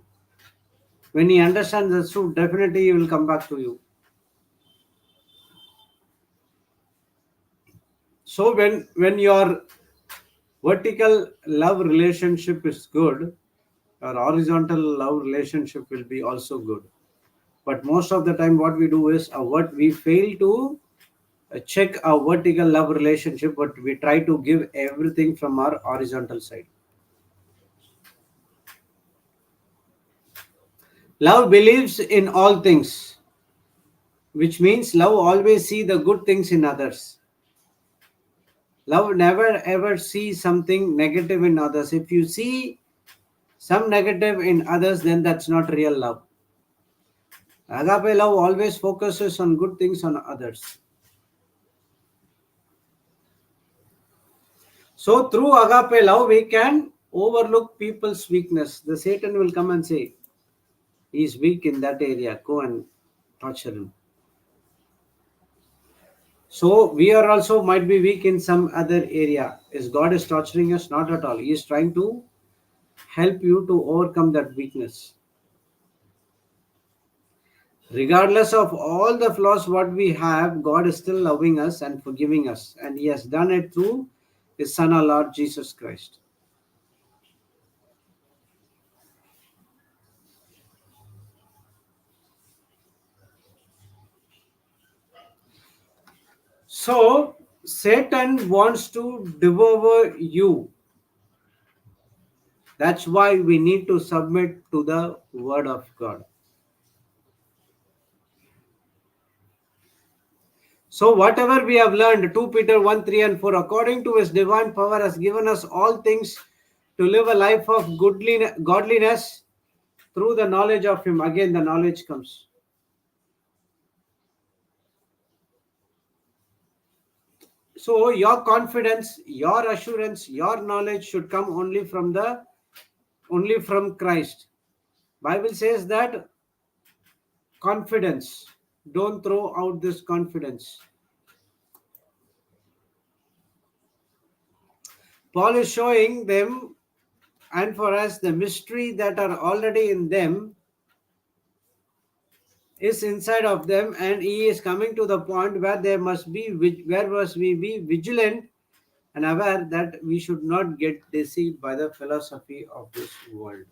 When he understands the truth, definitely he will come back to you. So when your vertical love relationship is good, our horizontal love relationship will be also good. But most of the time what we do is what we fail to check our vertical love relationship, but we try to give everything from our horizontal side. Love believes in all things, which means love always see the good things in others. Love never ever sees something negative in others. If you see some negative in others, then that's not real love. Agape love always focuses on good things on others. So through agape love, we can overlook people's weakness. The Satan will come and say, he's weak in that area, go and torture him. So we are also might be weak in some other area. Is God is torturing us? Not at all. He is trying to help you to overcome that weakness. Regardless of all the flaws what we have, God is still loving us and forgiving us. And he has done it through his Son, our Lord Jesus Christ. So Satan wants to devour you. That's why we need to submit to the word of God. So whatever we have learned, 2 Peter 1, 3 and 4, according to his divine power has given us all things to live a life of godliness through the knowledge of him. Again, the knowledge comes. So your confidence, your assurance, your knowledge should come only from Christ. Bible says that confidence, don't throw out this confidence. Paul is showing them and for us the mystery that are already in them is inside of them, and he is coming to the point where must we be vigilant and aware that we should not get deceived by the philosophy of this world.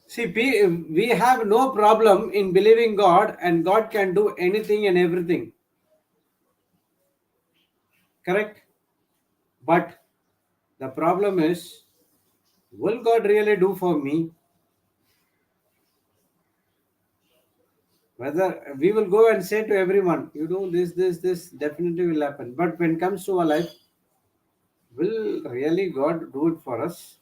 See, we have no problem in believing God, and God can do anything and everything. Correct? But the problem is, will God really do for me? Whether we will go and say to everyone, you do this definitely will happen. But when it comes to our life, will really God do it for us?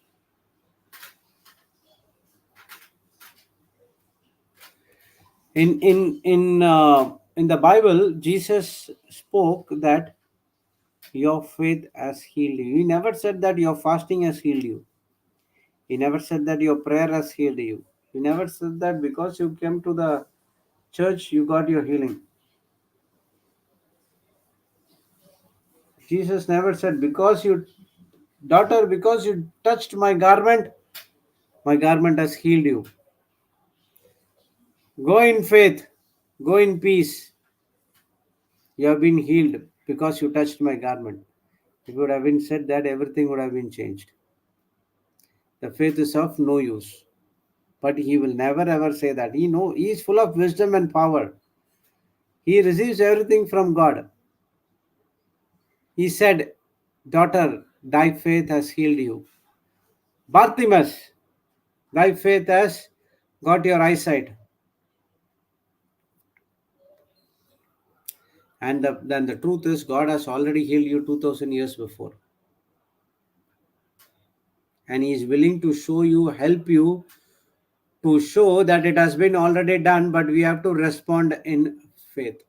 In the Bible, Jesus spoke that your faith has healed you. He never said that your fasting has healed you. He never said that your prayer has healed you. He never said that because you came to the church you got your healing. Jesus never said, because you, daughter, because you touched my garment has healed you. Go in faith, go in peace. You have been healed because you touched my garment. It would have been said that everything would have been changed. The faith is of no use. But he will never ever say that. He is full of wisdom and power. He receives everything from God. He said, daughter, thy faith has healed you. Bartimaeus, thy faith has got your eyesight. And then the truth is, God has already healed you 2000 years before. And He is willing to show you, help you to show that it has been already done, but we have to respond in faith.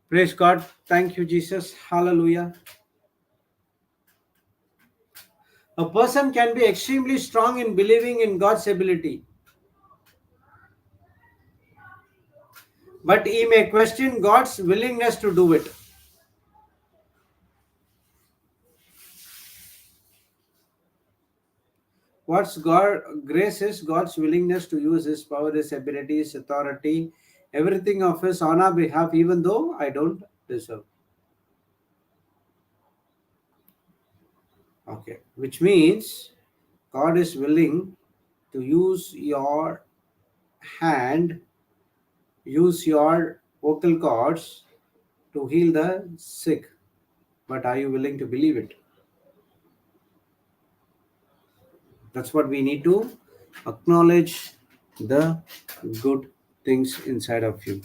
Praise God. Thank you, Jesus. Hallelujah. A person can be extremely strong in believing in God's ability, but he may question God's willingness to do it. What's God grace is God's willingness to use His power, His ability, His authority, everything of His on our behalf, even though I don't deserve. Okay, which means God is willing to use your hand, use your vocal cords to heal the sick. But are you willing to believe it? That's what we need to acknowledge the good things inside of you.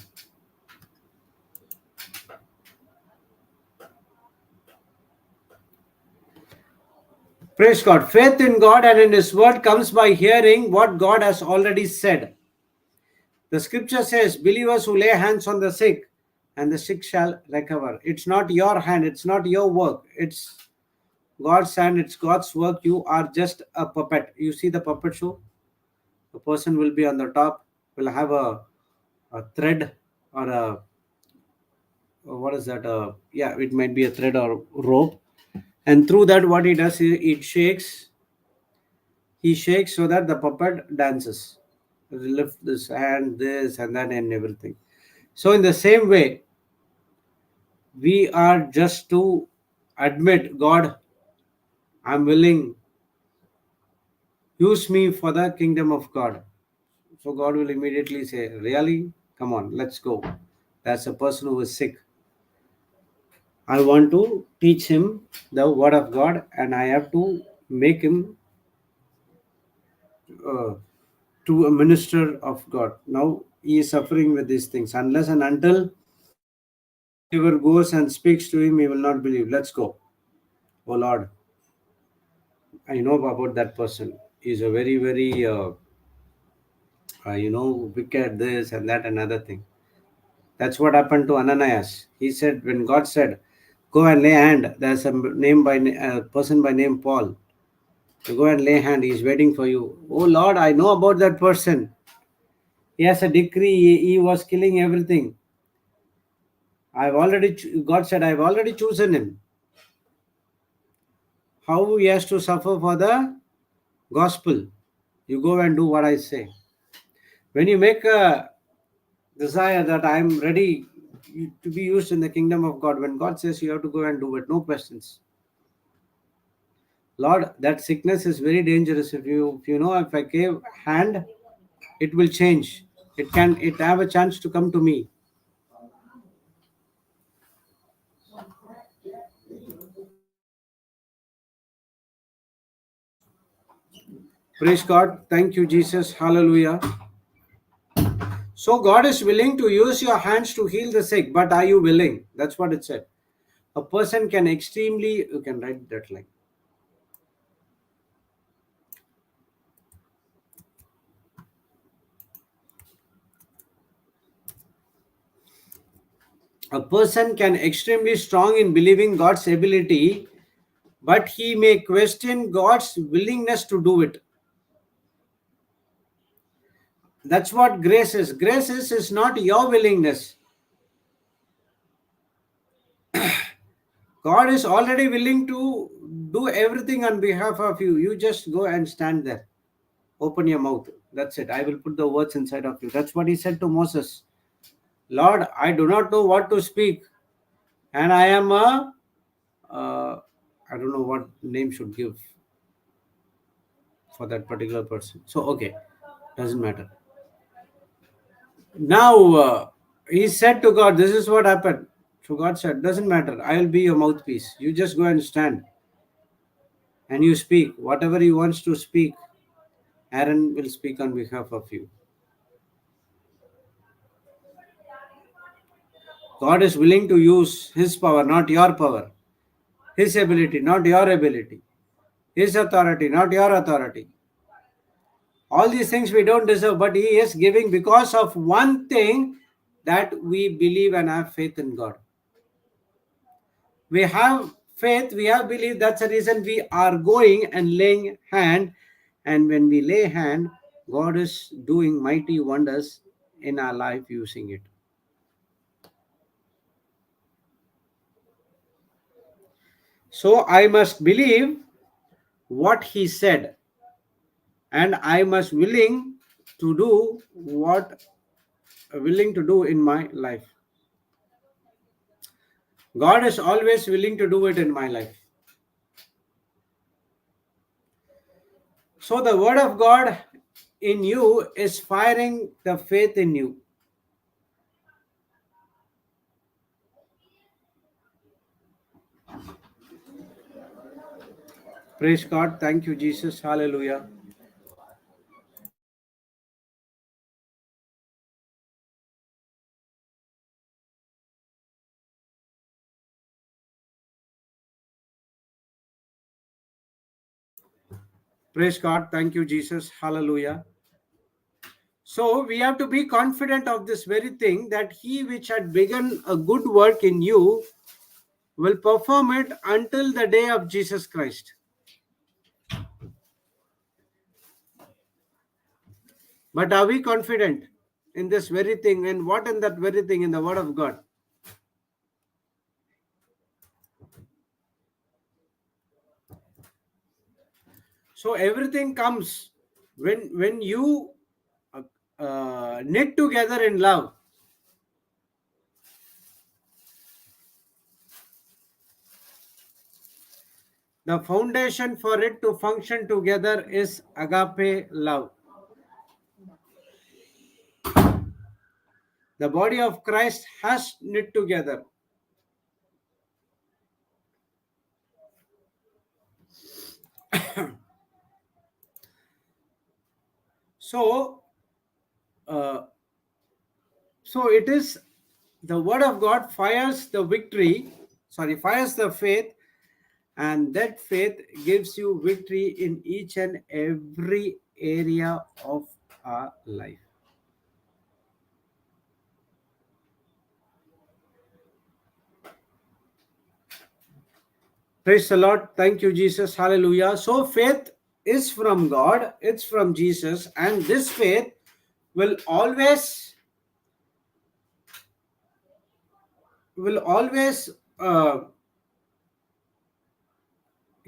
Praise God. Faith in God and in His word comes by hearing what God has already said. The scripture says, believers who lay hands on the sick and the sick shall recover. It's not your hand, it's not your work, it's God's hand, it's God's work. You are just a puppet. You see the puppet show? The person will be on the top, will have a thread or what is that? Yeah, it might be a thread or rope. And through that, what he does is it shakes. He shakes so that the puppet dances. Lift this hand, this and that, and everything. So, in the same way, we are just to admit, God, I'm willing, use me for the kingdom of God. So, God will immediately say, really? Come on, let's go. That's a person who is sick. I want to teach him the word of God, and I have to make him uh, to a minister of God. Now he is suffering with these things. Unless and until believer goes and speaks to him, he will not believe. Let's go. Oh Lord, I know about that person. He's a very, very, wicked, this and that, another thing. That's what happened to Ananias. He said, when God said, go and lay hand, there's a person by name Paul. You go and lay hand, he's waiting for you. Oh Lord, I know about that person. He has a decree, he was killing everything. God said, I've already chosen him. How he has to suffer for the gospel. You go and do what I say. When you make a desire that I'm ready to be used in the kingdom of God, when God says you have to go and do it, no questions. Lord, that sickness is very dangerous. If I give hand, it will change. It have a chance to come to me. Praise God. Thank you, Jesus. Hallelujah. So God is willing to use your hands to heal the sick, but are you willing? That's what it said. A person can you can write that line. A person can extremely strong in believing God's ability, but he may question God's willingness to do it. That's what grace is. Grace is not your willingness. God is already willing to do everything on behalf of you. You just go and stand there. Open your mouth. That's it. I will put the words inside of you. That's what he said to Moses. Lord, I do not know what to speak. And I am I don't know what name should give for that particular person. So, okay, doesn't matter. Now, he said to God, this is what happened. So God said, doesn't matter. I will be your mouthpiece. You just go and stand and you speak. Whatever he wants to speak, Aaron will speak on behalf of you. God is willing to use his power, not your power. His ability, not your ability. His authority, not your authority. All these things we don't deserve, but he is giving because of one thing, that we believe and have faith in God. We have faith, we have belief. That's the reason we are going and laying hand. And when we lay hand, God is doing mighty wonders in our life using it. So I must believe what he said, and I must willing to do what willing to do in my life. God is always willing to do it in my life. So the word of God in you is firing the faith in you. Praise God. Thank you, Jesus. Hallelujah. Praise God. Thank you, Jesus. Hallelujah. So we have to be confident of this very thing, that he which had begun a good work in you will perform it until the day of Jesus Christ. But are we confident in this very thing? And what in that very thing in the word of God? So everything comes when you knit together in love. The foundation for it to function together is agape love. The body of Christ has knit together. So, uh, so it is the word of God fires the fires the faith, and that faith gives you victory in each and every area of our life. Praise the Lord. Thank you, Jesus. Hallelujah. So faith is from God, it's from Jesus, and this faith will always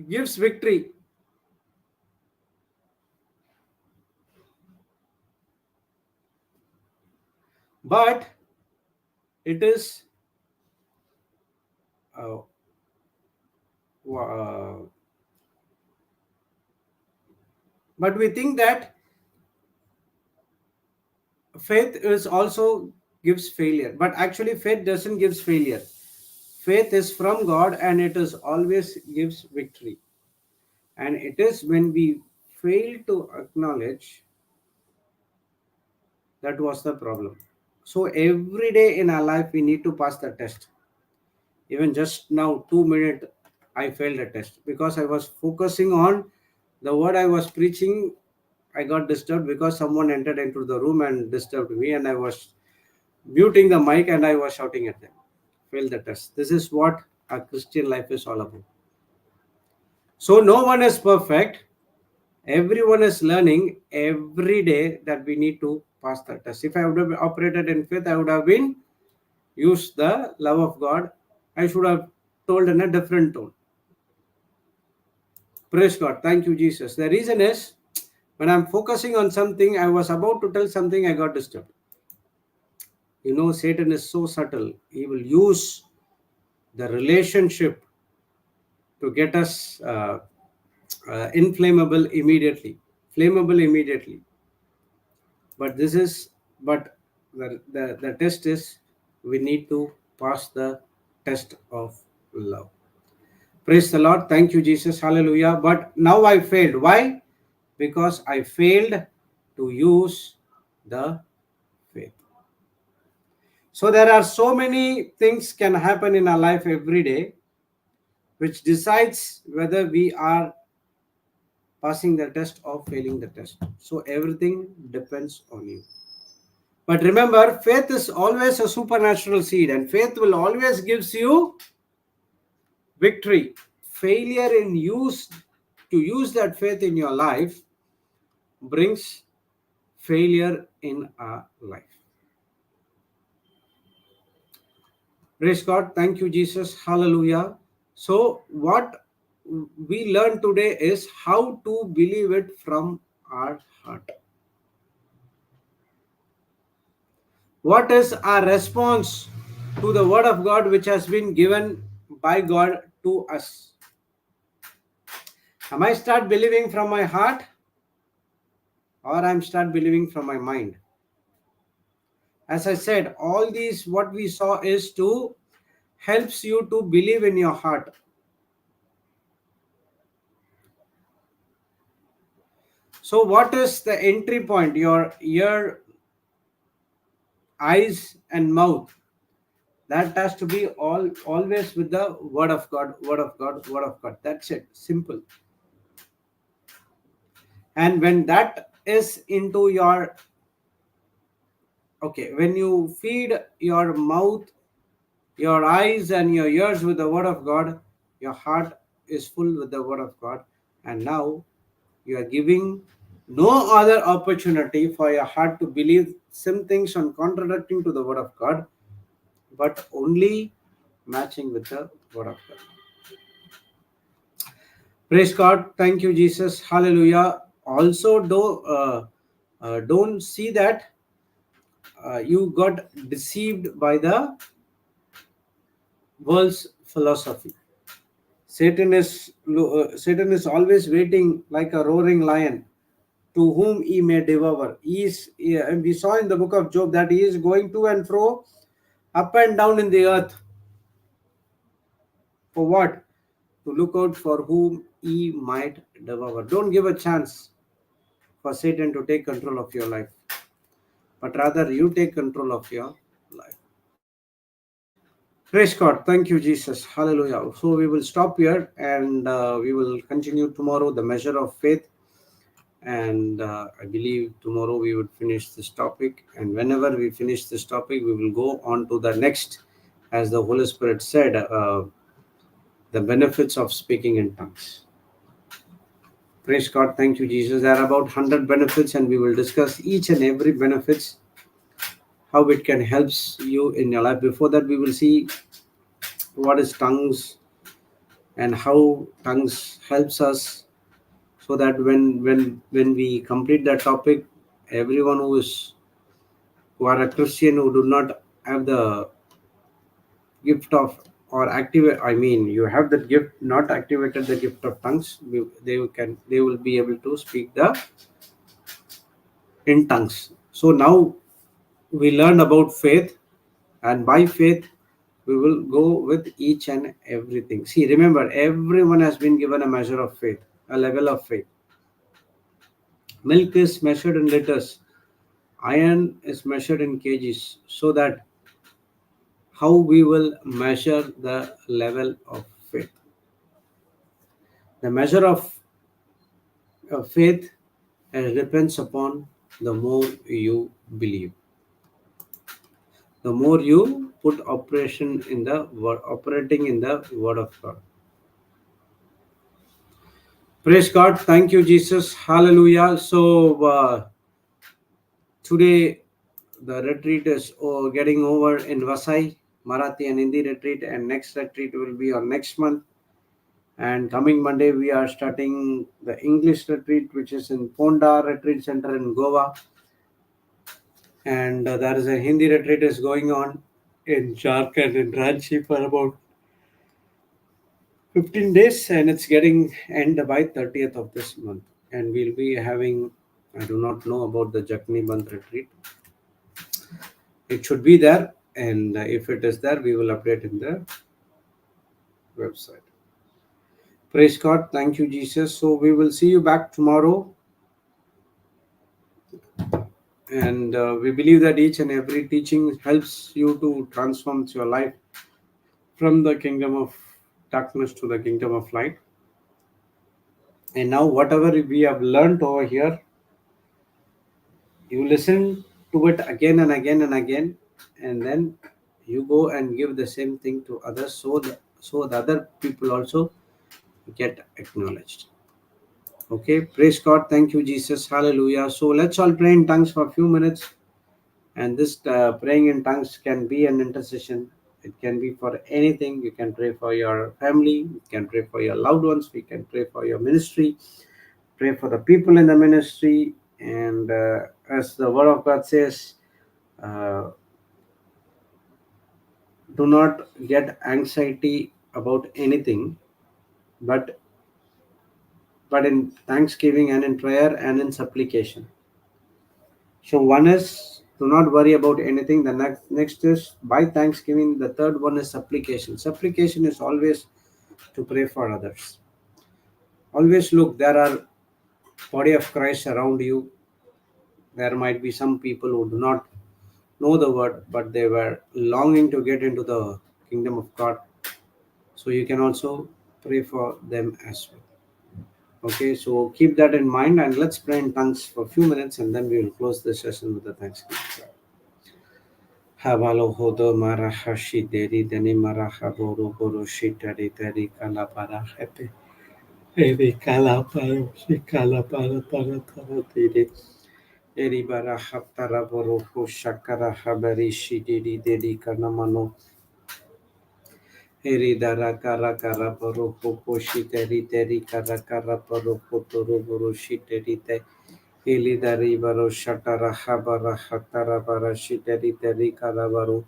gives victory. But it is uh, uh, but we think that faith is also gives failure, but actually faith doesn't gives failure. Faith is from God, and it is always gives victory. And it is when we fail to acknowledge, that was the problem. So every day in our life we need to pass the test. Even just now 2 minutes I failed a test because I was focusing on the word I was preaching. I got disturbed because someone entered into the room and disturbed me, and I was muting the mic and I was shouting at them. fail the test. This is what a Christian life is all about. So no one is perfect. Everyone is learning every day that we need to pass the test. If I would have operated in faith, I would have been used the love of God. I should have told in a different tone. Praise God. Thank you, Jesus. The reason is when I'm focusing on something, I was about to tell something, I got disturbed. You know, Satan is so subtle. He will use the relationship to get us inflammable immediately, flammable immediately. But this is, but the test is we need to pass the test of love. Praise the Lord. Thank you, Jesus. Hallelujah. But now I failed. Why? Because I failed to use the faith. So there are so many things can happen in our life every day, which decides whether we are passing the test or failing the test. So everything depends on you. But remember, faith is always a supernatural seed, and faith will always gives you victory. Failure in use that faith in your life brings failure in our life. Praise God. Thank you, Jesus. Hallelujah. So, what we learn today is how to believe it from our heart. What is our response to the word of God which has been given by God to us? Am I start believing from my heart or I'm start believing from my mind? As I said, all these what we saw is to helps you to believe in your heart. So what is the entry point? Your ear, eyes and mouth. That has to be always with the word of God, word of God, word of God. That's it. Simple. And when that is into your, okay, when you feed your mouth, your eyes and your ears with the word of God, your heart is full with the word of God. And now you are giving no other opportunity for your heart to believe some things on contradicting to the word of God, but only matching with the word of God. Praise God. Thank you, Jesus. Hallelujah. Also, don't see that you got deceived by the world's philosophy. Satan is always waiting like a roaring lion to whom he may devour. And we saw in the book of Job that he is going to and fro, up and down in the earth. For what? To look out for whom he might devour. Don't give a chance for Satan to take control of your life, but rather you take control of your life. Praise God. Thank you, Jesus. Hallelujah. So we will stop here and we will continue tomorrow the measure of faith. And I believe tomorrow we would finish this topic. And whenever we finish this topic, we will go on to the next, as the Holy Spirit said, the benefits of speaking in tongues. Praise God. Thank you, Jesus. There are about 100 benefits, and we will discuss each and every benefits, how it can helps you in your life. Before that, we will see what is tongues and how tongues helps us, so that when we complete that topic, everyone who are a Christian who do not have the gift of or activate, I mean, you have that gift, not activated the gift of tongues, they will be able to speak the in tongues. So now we learn about faith, and by faith we will go with each and everything. See, remember, everyone has been given a measure of faith, a level of faith. Milk is measured in liters, iron is measured in kgs, so that how we will measure the level of faith. The measure of faith depends upon the more you believe. the more you put operating in the word of God. Praise God. Thank you, Jesus. Hallelujah. So today the retreat is getting over in Vasai, Marathi and Hindi retreat, and next retreat will be on next month. And coming Monday, we are starting the English retreat, which is in Ponda Retreat Center in Goa. And there is a Hindi retreat is going on in Jharkhand in Ranchi for about 15 days, and it's getting end by 30th of this month. And we'll be having, I do not know about the Jakni month retreat. It should be there, and if it is there, we will update in the website. Praise God. Thank you, Jesus. So we will see you back tomorrow. And we believe that each and every teaching helps you to transform your life from the kingdom of darkness to the kingdom of light. And now, whatever we have learned over here, you listen to it again and again and again, and then you go and give the same thing to others, so the other people also get acknowledged. Okay, praise God. Thank you, Jesus. Hallelujah. So let's all pray in tongues for a few minutes. And this praying in tongues can be an intercession. It can be for anything. You can pray for your family. You can pray for your loved ones. We can pray for your ministry. Pray for the people in the ministry. And as the word of God says, uh, do not get anxiety about anything, but in thanksgiving and in prayer and in supplication. So one is do not worry about anything. The next is by thanksgiving. The third one is supplication. Supplication is always to pray for others. Always look, there are body of Christ around you. There might be some people who do not know the word, but they were longing to get into the kingdom of God. So you can also pray for them as well. Okay, so keep that in mind and let's pray in tongues for a few minutes and then we will close the session with the thanksgiving. Havalo hodo marahashi deri deni maraha boru boru shitari deri kala para hepe. Eri kala para shi kala para tara deri. Eri bara hatara boru ho shakara habari shidiri deri kanamano. Eri dara kara kara boru ho poshi deri deri kara kara boru ho toru boru shiteri te. Eli dari baro shatara habara hatara bara shiteri deri kara baru.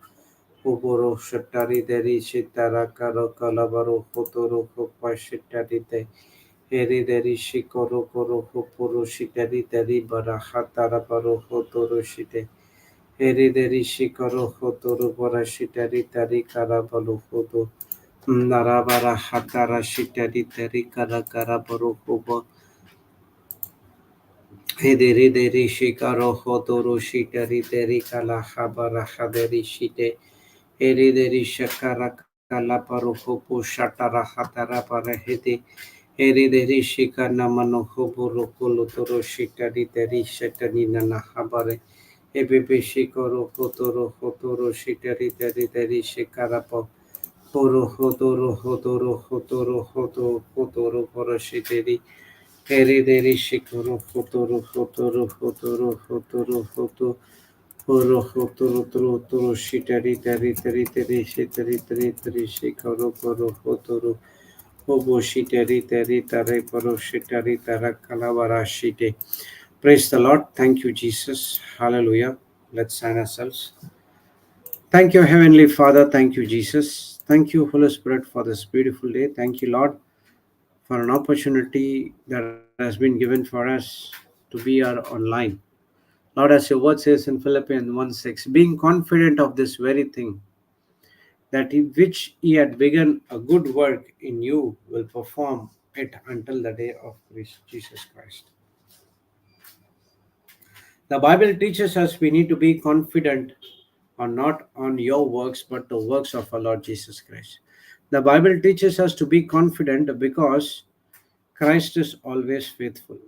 Uboro shatari deri shitara karo kalabaro hotoro hopa shitari te eri deri shikoro koro hoporo shitari deri bara hatara baro hotoro shite eri deri shikoro hotoro bara shitari deri karabalo hoto narabara hatara shitari deri kara karabaro hobo ederi deri shikaro hotoro shitari deri kala habara haderi shite Erideri shakara kala parohopo shatara hatara parahete. Erideri shikana manohobo rokolo toro shikari deri shatani nana habare. Ebebe shikoro hotoro hotoro shikari deri shikarapo. Horo hotoro hotoro hotoro hotoro poroshiteri. Erideri shikoro hotoro hotoro hotoro hotoro hotoro. Oro hotoro toro toro shitari tari tari tari shitari tari tari shikoro koro hotoro hobo shitari tari tari poro shitari tara kalabara shite. Praise the Lord. Thank you, Jesus. Hallelujah. Let's sign ourselves. Thank you, Heavenly Father. Thank you, Jesus. Thank you, Holy Spirit, for this beautiful day. Thank you, Lord, for an opportunity that has been given for us to be our online. Lord, as your word says in Philippians 1:6, being confident of this very thing, that which he had begun a good work in you will perform it until the day of Jesus Christ. The Bible teaches us we need to be confident on not on your works, but the works of our Lord Jesus Christ. The Bible teaches us to be confident because Christ is always faithful.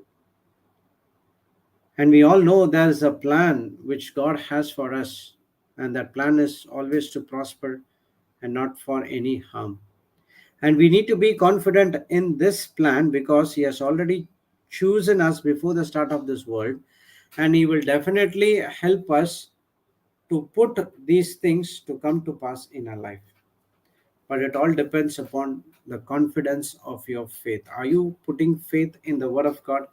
And we all know there is a plan which God has for us. and that plan is always to prosper and not for any harm. And we need to be confident in this plan because He has already chosen us before the start of this world, and He will definitely help us to put these things to come to pass in our life. But it all depends upon the confidence of your faith. Are you putting faith in the Word of God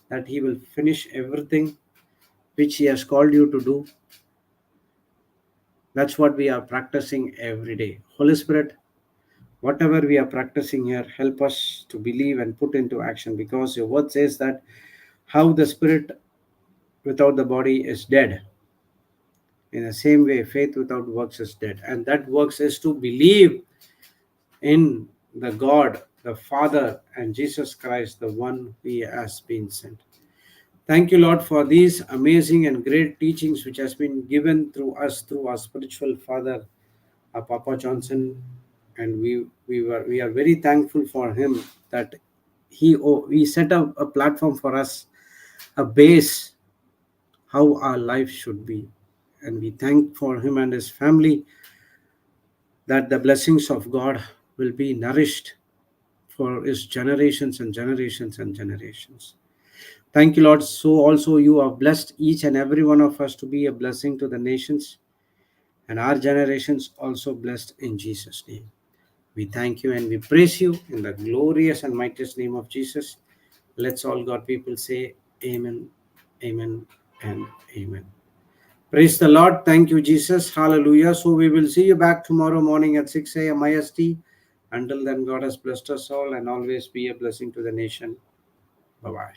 that He will finish everything which He has called you to do? That's what we are practicing every day. Holy Spirit, whatever we are practicing here, help us to believe and put into action, because your word says that how the spirit without the body is dead. In the same way, faith without works is dead. And that works is to believe in the God, the Father, and Jesus Christ, the one He has been sent. Thank you, Lord, for these amazing and great teachings which has been given through us, through our spiritual father, our Papa Johnson, and we are very thankful for him that he set up a platform for us, a base how our life should be, and we thank for him and his family that the blessings of God will be nourished for his generations and generations and generations. Thank you, Lord. So also you have blessed each and every one of us to be a blessing to the nations, and our generations also blessed in Jesus' name. We thank you and we praise you in the glorious and mightiest name of Jesus. Let's all God people say amen, amen, and amen. Praise the Lord. Thank you, Jesus. Hallelujah. So we will see you back tomorrow morning at 6 a.m. IST. Until then, God has blessed us all and always be a blessing to the nation. Bye-bye.